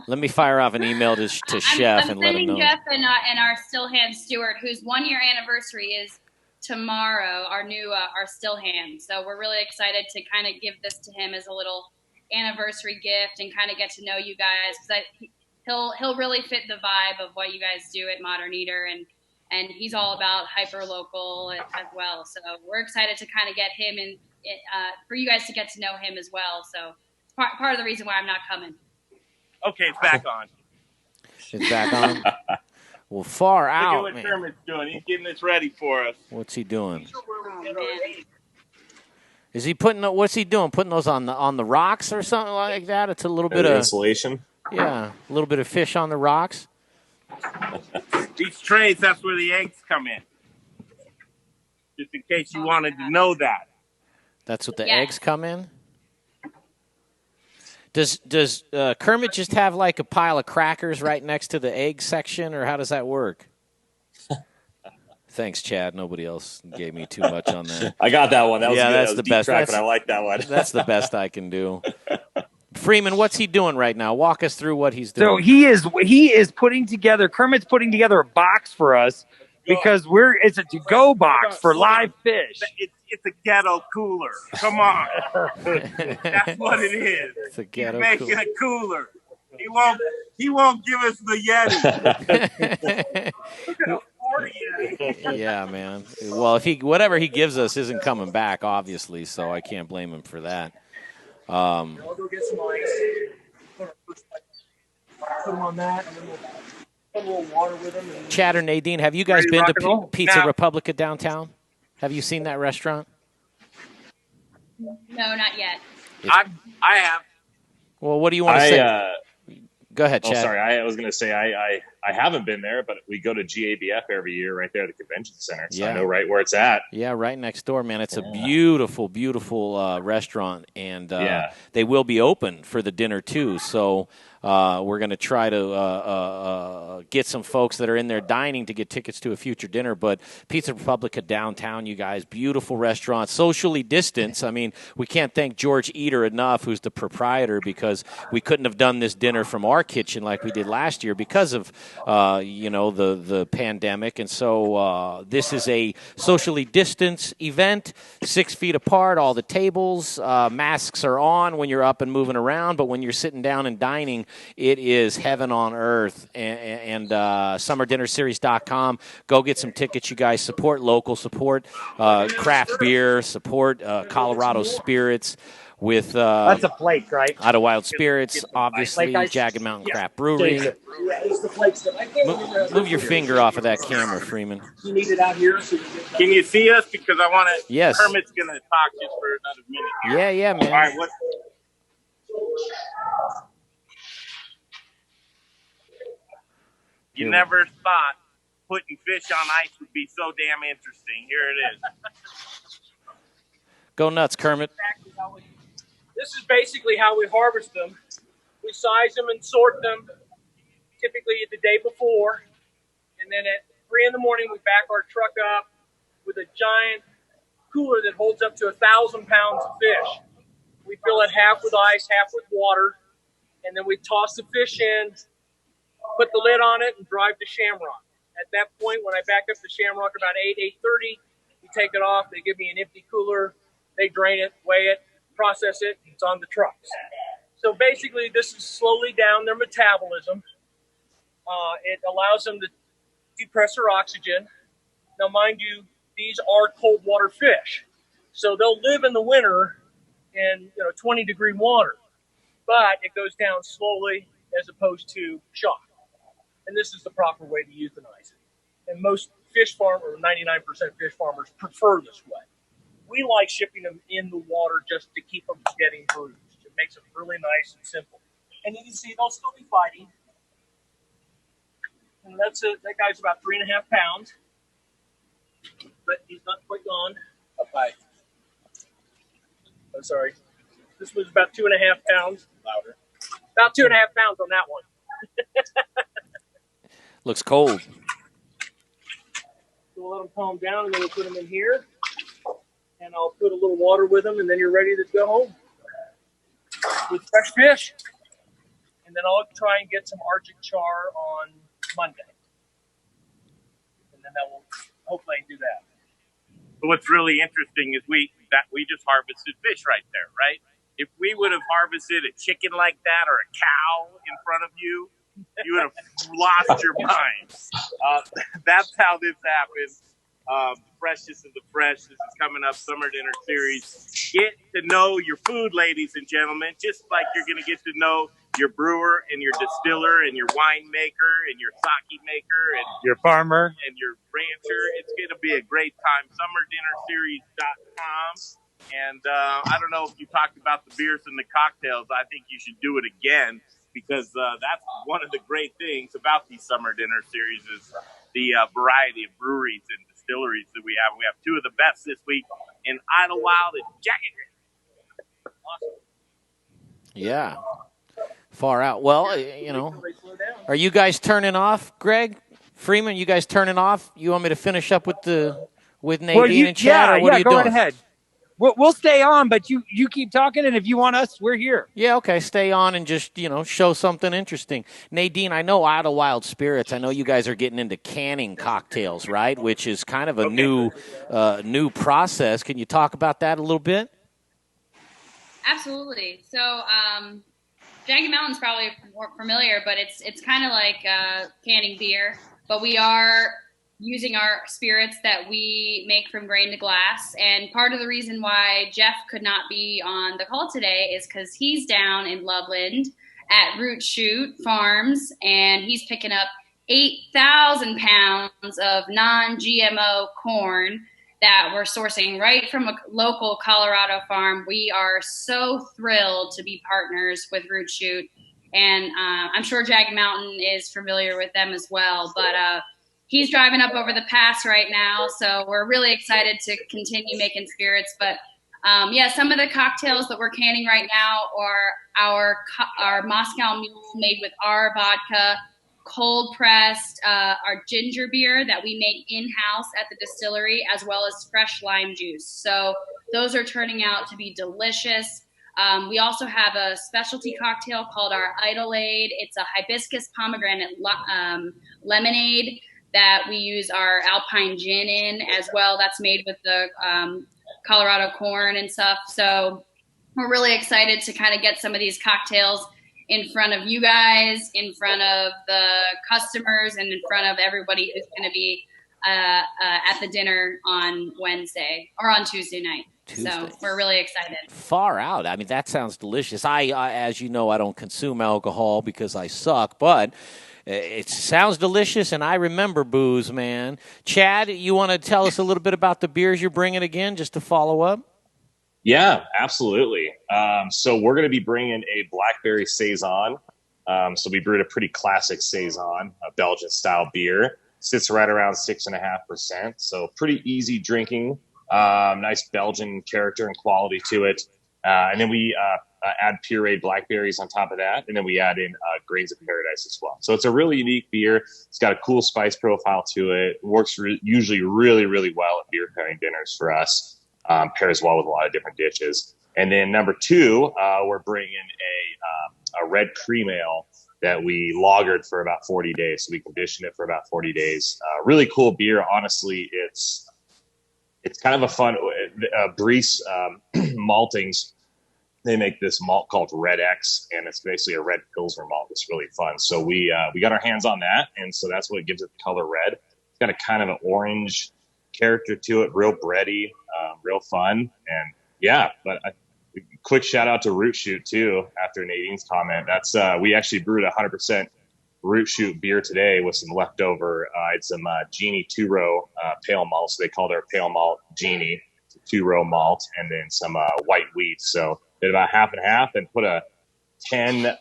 Let me fire off an email to Chef I'm and let him sending know. Jeff and our still hand Stewart, whose 1 year anniversary is tomorrow, our new our still hand. So we're really excited to kind of give this to him as a little anniversary gift and kind of get to know you guys because he'll really fit the vibe of what you guys do at Modern Eater and he's all about hyper local as well. So we're excited to kind of get him in for you guys to get to know him as well. So part of the reason why I'm not coming. Okay, it's back on. It's back on. Well, far Look out. at what Man. Kermit's doing. He's getting this ready for us. What's he doing? Oh, man. Is he what's he doing? Putting those on the rocks or something like that? It's a little bit of insulation. Yeah, a little bit of fish on the rocks. These trays, that's where the eggs come in. Just in case you wanted to know that. That's what the eggs come in? Does Kermit just have like a pile of crackers right next to the egg section, or how does that work? Thanks, Chad. Nobody else gave me too much on that. I got that one. That was good. That's that was the deep best. track, but I like that one. That's the best I can do. Freeman, what's he doing right now? Walk us through what he's doing. So he is putting together. Kermit's putting together a box for us because it's a to-go box for live fish. It's a ghetto cooler. Come on. That's what it is. It's a ghetto He's making a cooler. He won't give us the Yeti. Look at a 40 Yeti. Yeah, man. Well, whatever he gives us isn't coming back, obviously, so I can't blame him for that. I'll go get some ice. Put them on that, and then we'll put a little water with them. Chad or Nadine, have you guys been to Pizza Republica downtown? Have you seen that restaurant? No, not yet. I have. Well, what do you want to say? Go ahead, Chad. Oh, sorry. I was going to say I haven't been there, but we go to GABF every year right there at the convention center. So I know right where it's at. Yeah, right next door, man. It's a beautiful, beautiful restaurant, and they will be open for the dinner, too. So we're going to try to get some folks that are in there dining to get tickets to a future dinner. But Pizza Republica downtown, you guys, beautiful restaurant, socially distanced. I mean, we can't thank George Eater enough, who's the proprietor, because we couldn't have done this dinner from our kitchen like we did last year because of the pandemic. And so this is a socially distanced event, 6 feet apart, all the tables, masks are on when you're up and moving around, but when you're sitting down and dining, it is heaven on earth. And SummerDinnerSeries.com. Go get some tickets, you guys. Support local, support craft beer, support Colorado spirits with that's a flake, right? Idlewild Spirits, obviously, Jagged Mountain Craft Brewery. Yeah, it's the flakes. Move your finger off of that camera, Freeman. You need it out here. Can you see us? Because I want to. Yes. Kermit's going to talk just for another minute. Yeah, man. All right, what? You never thought putting fish on ice would be so damn interesting. Here it is. Go nuts, Kermit. This is basically how we harvest them. We size them and sort them typically the day before. And then at 3 in the morning, we back our truck up with a giant cooler that holds up to 1,000 pounds of fish. We fill it half with ice, half with water. And then we toss the fish in, put the lid on it, and drive to Shamrock. At that point, when I back up to Shamrock about 8:30, we take it off. They give me an empty cooler. They drain it, weigh it, process it. It's on the trucks. So basically, this is slowly down their metabolism. It allows them to depress their oxygen. Now, mind you, these are cold water fish. So they'll live in the winter in 20-degree water. But it goes down slowly as opposed to shock. And this is the proper way to euthanize it. And most fish farmers, or 99% fish farmers, prefer this way. We like shipping them in the water just to keep them from getting bruised. It makes it really nice and simple. And you can see they'll still be fighting. And that's it. That guy's about 3.5 pounds. But he's not quite gone. Okay. I'm sorry. This was about 2.5 pounds. Louder. About 2.5 pounds on that one. Looks cold. So we'll let them calm down, and then we'll put them in here. And I'll put a little water with them, and then you're ready to go home with fresh fish. And then I'll try and get some Arctic char on Monday. And then that will hopefully do that. But what's really interesting is we just harvested fish right there, right? If we would have harvested a chicken like that or a cow in front of you, you would have lost your mind. That's how this happens. The freshest of the fresh. This is coming up, Summer Dinner Series. Get to know your food, ladies and gentlemen, just like you're going to get to know your brewer and your distiller and your winemaker and your sake maker and your farmer and your rancher. It's going to be a great time. SummerDinnerSeries.com. And I don't know if you talked about the beers and the cocktails. I think you should do it again, because that's one of the great things about these Summer Dinner Series is the variety of breweries and distilleries that we have. We have two of the best this week in Idlewild and Jagged. Awesome. Yeah. Far out. Well, are you guys turning off, Greg? Freeman, you guys turning off? You want me to finish up with Nadine and Chad, or what are you doing? Go right ahead. we'll stay on, but you keep talking, and if you want us, we're here. Yeah, okay, stay on and just, show something interesting. Nadine, I know Idlewild Spirits, I know you guys are getting into canning cocktails, right, which is kind of a new process. Can you talk about that a little bit? Absolutely. So Jagged Mountain's probably more familiar, but it's kind of like canning beer, but we are using our spirits that we make from grain to glass. And part of the reason why Jeff could not be on the call today is because he's down in Loveland at Root Shoot Farms, and he's picking up 8,000 pounds of non-GMO corn that we're sourcing right from a local Colorado farm. We are so thrilled to be partners with Root Shoot, and I'm sure Jagged Mountain is familiar with them as well, but he's driving up over the pass right now, so we're really excited to continue making spirits. But some of the cocktails that we're canning right now are our Moscow Mule made with our vodka, cold pressed, our ginger beer that we make in-house at the distillery, as well as fresh lime juice. So those are turning out to be delicious. We also have a specialty cocktail called our Idlewild. It's a hibiscus pomegranate lemonade that we use our Alpine gin in as well. That's made with the Colorado corn and stuff. So we're really excited to kind of get some of these cocktails in front of you guys, in front of the customers, and in front of everybody who's going to be at the dinner on Wednesday or on Tuesday night. So we're really excited. Far out. I mean, that sounds delicious. I as you know, I don't consume alcohol because I suck, but it sounds delicious, and I remember booze, man. Chad, you want to tell us a little bit about the beers you're bringing again, just to follow up? Yeah, absolutely. So we're going to be bringing a blackberry saison. So we brewed a pretty classic saison, a Belgian-style beer. Sits right around 6.5%. So pretty easy drinking. Nice Belgian character and quality to it. And then we add pureed blackberries on top of that. And then we add in grains of paradise as well. So it's a really unique beer. It's got a cool spice profile to it. Works usually really, really well at beer pairing dinners for us. Pairs well with a lot of different dishes. And then number two, we're bringing a red cream ale that we lagered for about 40 days. So we conditioned it for about 40 days. Really cool beer. Honestly, it's kind of a fun Breeze maltings. They make this malt called Red X, and it's basically a red Pilsner malt. It's really fun. So we got our hands on that, and so that's what gives it the color red. It's got a kind of an orange character to it, real bready, real fun. And yeah, but quick shout out to Root Shoot too, after Nadine's comment. That's we actually brewed 100% Root Shoot beer today with some leftover. I had some Genie 2-row pale malt, so they called our pale malt Genie. It's a 2-row malt, and then some white wheat. So did about half and half, and put 10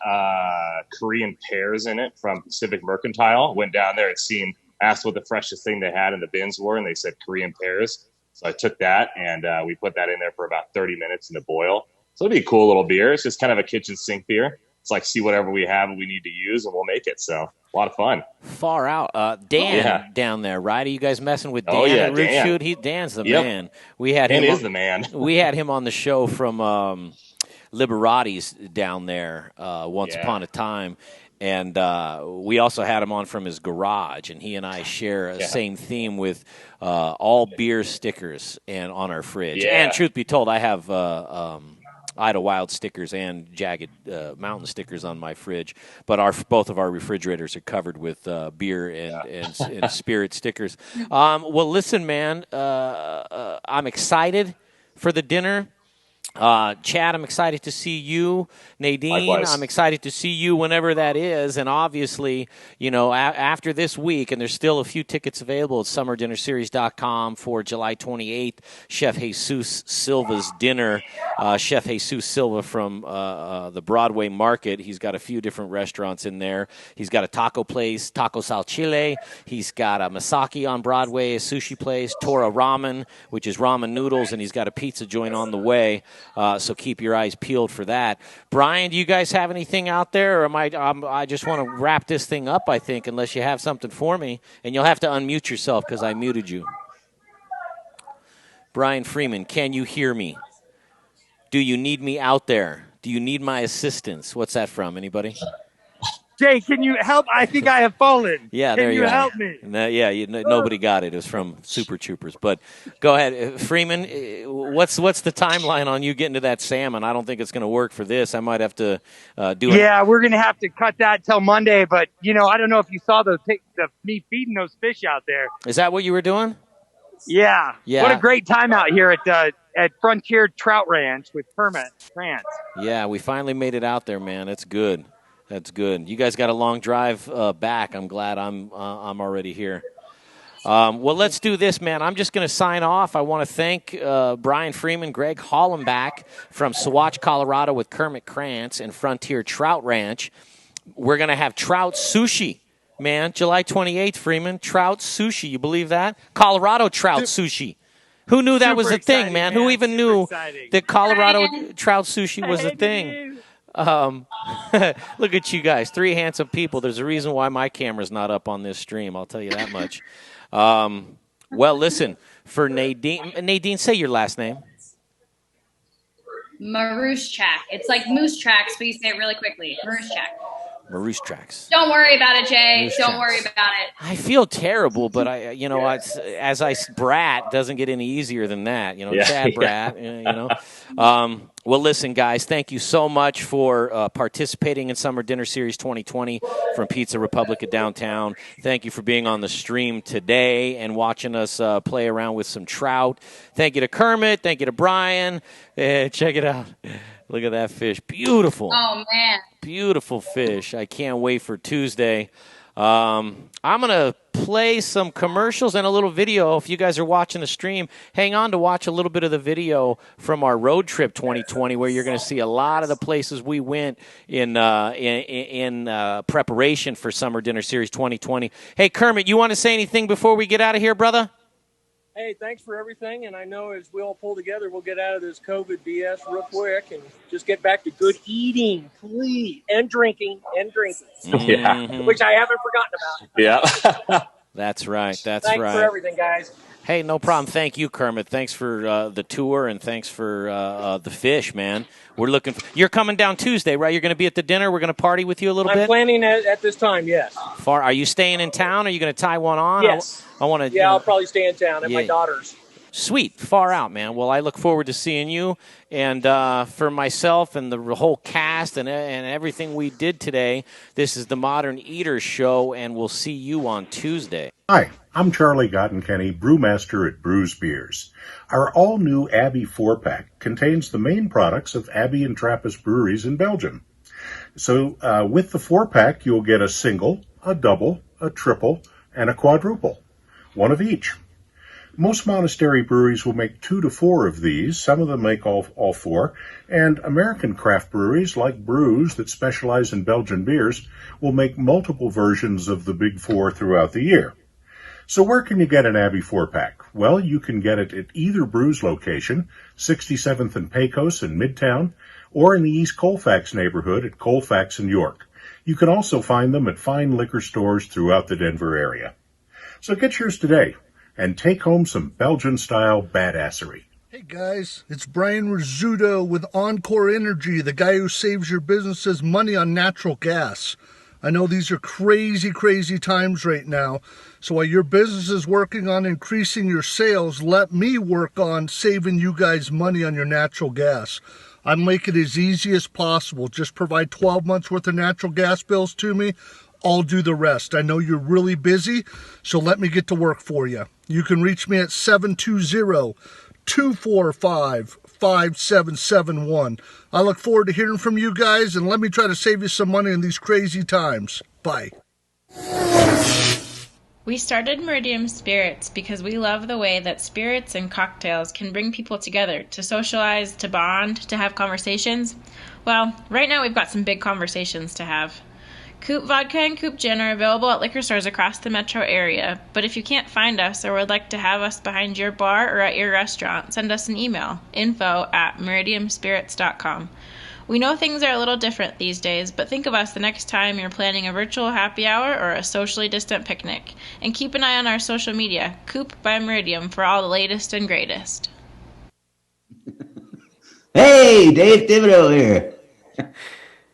Korean pears in it from Pacific Mercantile. Went down there and asked what the freshest thing they had in the bins were, and they said Korean pears. So I took that, and we put that in there for about 30 minutes in the boil. So it'll be a cool little beer. It's just kind of a kitchen sink beer. It's like, see whatever we have and we need to use, and we'll make it. So a lot of fun. Far out. Dan down there, right? Are you guys messing with Dan? Oh, yeah, at Root Dan. Shoot? Dan's the man. We had Dan him is the man. We had him on the show from Liberati's down there once upon a time. And we also had him on from his garage, and he and I share a same theme with all beer stickers and on our fridge. Yeah. And truth be told, I have Idlewild stickers and Jagged Mountain stickers on my fridge, but both of our refrigerators are covered with beer and spirit stickers. Well, listen, man, I'm excited for the dinner. Chad, I'm excited to see you. Nadine, Likewise. I'm excited to see you whenever that is. And obviously, after this week, and there's still a few tickets available at summerdinnerseries.com for July 28th, Chef Jesus Silva's dinner. Chef Jesus Silva from the Broadway market. He's got a few different restaurants in there. He's got a taco place, Taco Sal Chile. He's got a Masaki on Broadway, a sushi place, Tora Ramen, which is ramen noodles, and he's got a pizza joint on the way. So keep your eyes peeled for that. Brian, do you guys have anything out there, or I just want to wrap this thing up, I think, unless you have something for me. And you'll have to unmute yourself because I muted you. Brian Freeman, can you hear me? Do you need me out there? Do you need my assistance? What's that from? Anybody? Jay, can you help? I think I have fallen. Yeah, can there you are. help me? No, yeah, nobody got it. It was from Super Troopers. But go ahead, Freeman. What's the timeline on you getting to that salmon? I don't think it's going to work for this. I might have to do it. Yeah, we're going to have to cut that till Monday. But, I don't know if you saw me feeding those fish out there. Is that what you were doing? Yeah. Yeah. What a great time out here at Frontier Trout Ranch with Kermit France. Yeah, we finally made it out there, man. That's good. That's good. You guys got a long drive back. I'm glad I'm already here. Well, let's do this, man. I'm just going to sign off. I want to thank Brian Freeman, Greg Hollenbach from Sauvage, Colorado with Kermit Krantz and Frontier Trout Ranch. We're going to have trout sushi, man. July 28th, Freeman. Trout sushi. You believe that? Colorado trout sushi. Who knew that was a thing, man? Who even knew that Colorado trout sushi was a thing? Look at you guys, 3 handsome people. There's a reason why my camera's not up on this stream. I'll tell you that much. Well, listen, for Nadine, say your last name. Maruszczak. It's like moose tracks, but you say it really quickly. Maruszczak. Maruszczak. Don't worry about it, Jay. Don't worry about it. I feel terrible, but Brat doesn't get any easier than that. Chad Brat. Well, listen, guys, thank you so much for participating in Summer Dinner Series 2020 from Pizza Republica downtown. Thank you for being on the stream today and watching us play around with some trout. Thank you to Kermit. Thank you to Brian. Check it out. Look at that fish. Beautiful. Oh, man. Beautiful fish. I can't wait for Tuesday. I'm going to play some commercials and a little video. If you guys are watching the stream, hang on to watch a little bit of the video from our road trip 2020, where you're going to see a lot of the places we went in preparation for Summer Dinner Series 2020. Hey, Kermit, you want to say anything before we get out of here, brother? Hey, thanks for everything, and I know as we all pull together, we'll get out of this COVID BS real quick and just get back to good eating, please, and drinking, Yeah. which I haven't forgotten about. Yeah. That's right. Thanks for everything, guys. Hey, no problem. Thank you, Kermit. Thanks for the tour, and thanks for the fish, man. You're coming down Tuesday, right? You're going to be at the dinner. We're going to party with you a little bit. I'm planning at this time, yes. Are you staying in town? Are you going to tie one on? Yes. I want to. Yeah, I'll probably stay in town at my daughter's. Sweet. Far out, man. Well, I look forward to seeing you. And for myself and the whole cast and everything we did today, this is the Modern Eater Show, and we'll see you on Tuesday. Hi, I'm Charlie Gottenkenny, brewmaster at Brews Beers. Our all-new Abbey 4-pack contains the main products of Abbey and Trappist breweries in Belgium. So with the 4-pack, you'll get a single, a double, a triple, and a quadruple. One of each. Most monastery breweries will make 2 to 4 of these. Some of them make all 4. And American craft breweries like Brews that specialize in Belgian beers will make multiple versions of the Big 4 throughout the year. So where can you get an Abbey 4-pack? Well, you can get it at either Brews location, 67th and Pecos in Midtown, or in the East Colfax neighborhood at Colfax and York. You can also find them at fine liquor stores throughout the Denver area. So get yours today and take home some Belgian-style badassery. Hey guys, it's Brian Rizzuto with Encore Energy, the guy who saves your businesses money on natural gas. I know these are crazy, crazy times right now, so while your business is working on increasing your sales, let me work on saving you guys money on your natural gas. I make it as easy as possible. Just provide 12 months worth of natural gas bills to me. I'll do the rest. I know you're really busy, so let me get to work for you. You can reach me at 720-245-5771. I look forward to hearing from you guys, and let me try to save you some money in these crazy times. Bye. We started Meridium Spirits because we love the way that spirits and cocktails can bring people together to socialize, to bond, to have conversations. Well, right now we've got some big conversations to have. Coop Vodka and Coop Gin are available at liquor stores across the metro area, but if you can't find us or would like to have us behind your bar or at your restaurant, send us an email, info@meridiumspirits.com. We know things are a little different these days, but think of us the next time you're planning a virtual happy hour or a socially distant picnic. And keep an eye on our social media, Coop by Meridium, for all the latest and greatest. Hey, Dave Thibodeau here.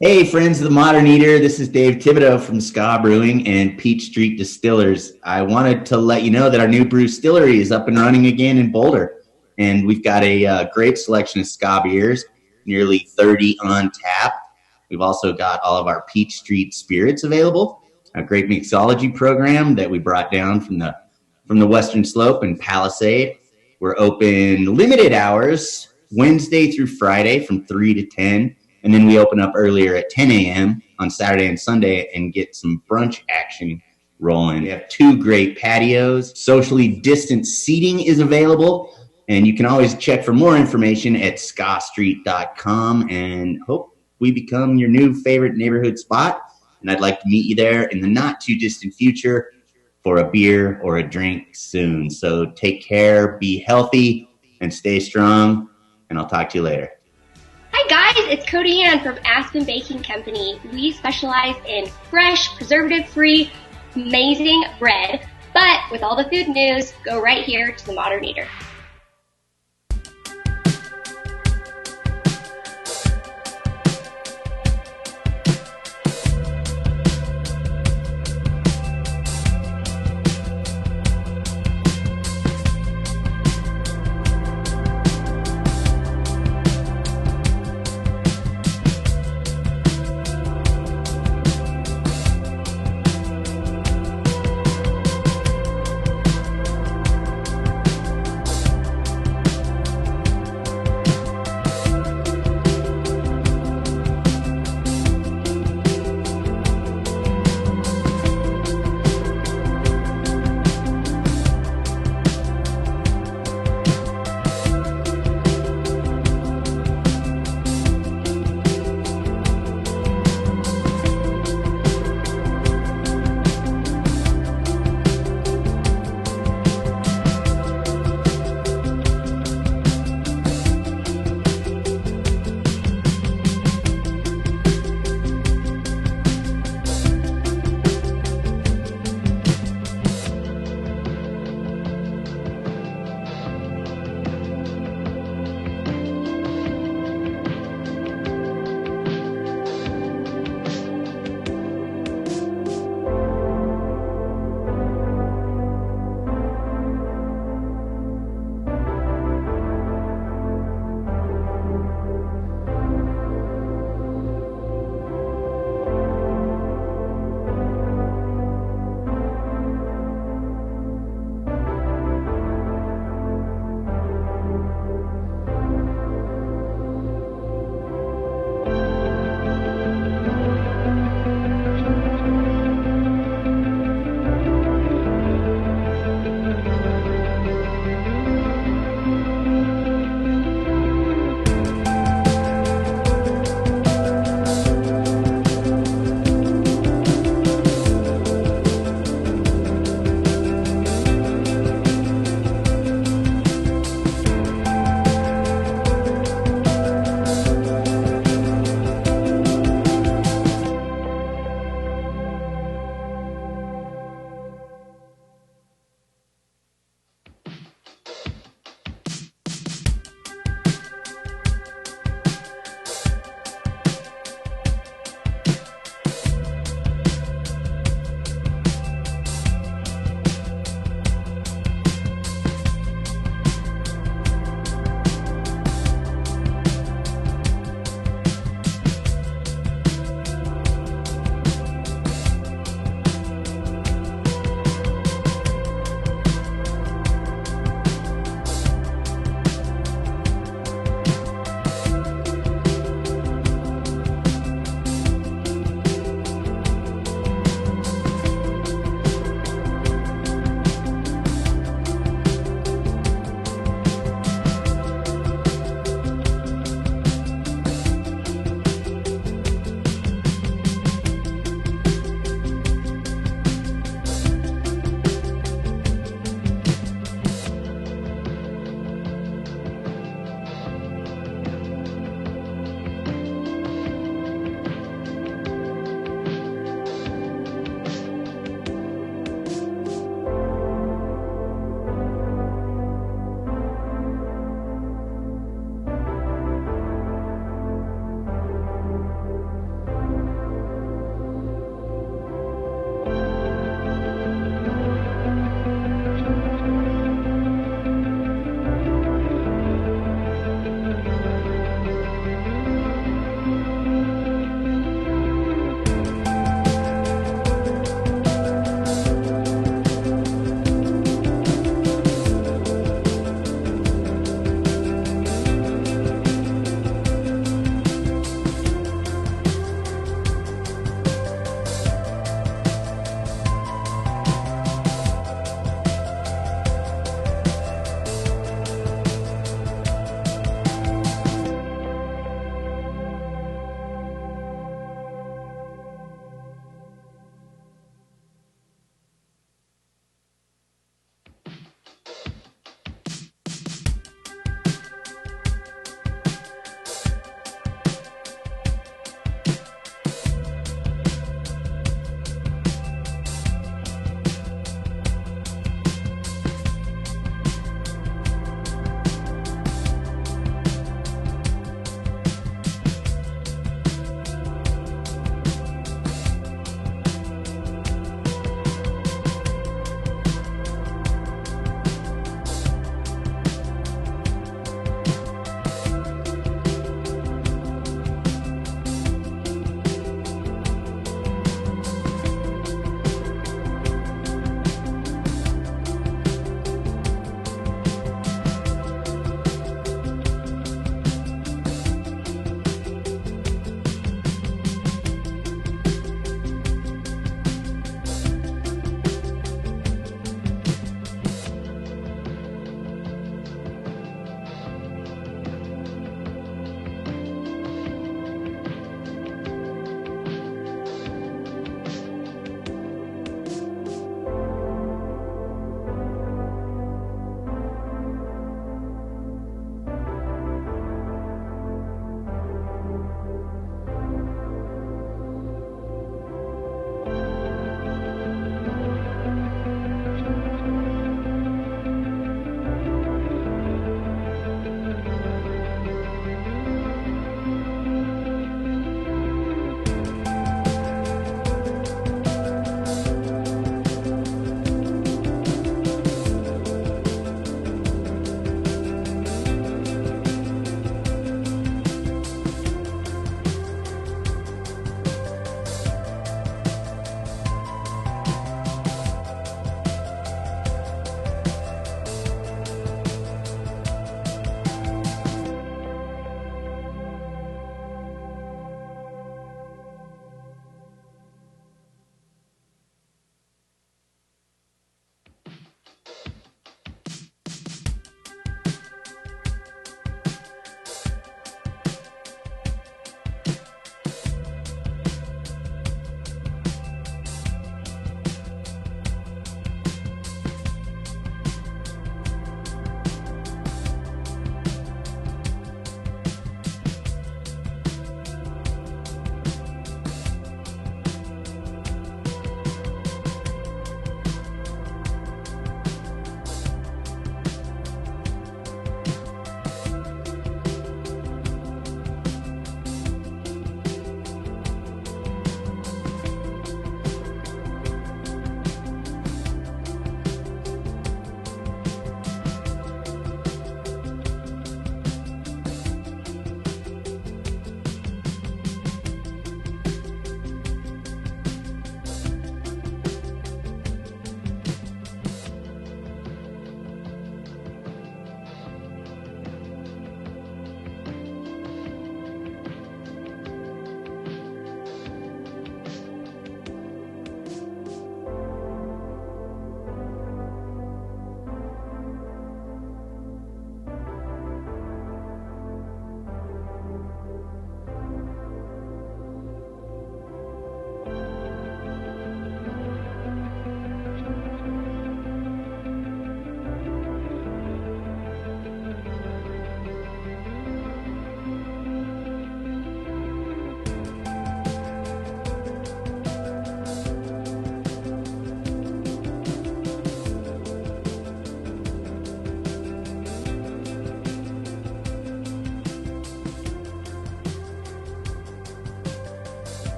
Hey, friends of the Modern Eater. This is Dave Thibodeau from Ska Brewing and Peach Street Distillers. I wanted to let you know that our new brew distillery is up and running again in Boulder. And we've got a great selection of Ska beers, nearly 30 on tap. We've also got all of our Peach Street spirits available, a great mixology program that we brought down from the Western Slope and Palisade. We're open limited hours, Wednesday through Friday from 3 to 10. And then we open up earlier at 10 a.m. on Saturday and Sunday and get some brunch action rolling. We have 2 great patios. Socially distanced seating is available. And you can always check for more information at skastreet.com, and hope we become your new favorite neighborhood spot. And I'd like to meet you there in the not too distant future for a beer or a drink soon. So take care, be healthy, and stay strong. And I'll talk to you later. Hi guys, it's Cody Ann from Aspen Baking Company. We specialize in fresh, preservative-free, amazing bread. But with all the food news, go right here to the Modern Eater.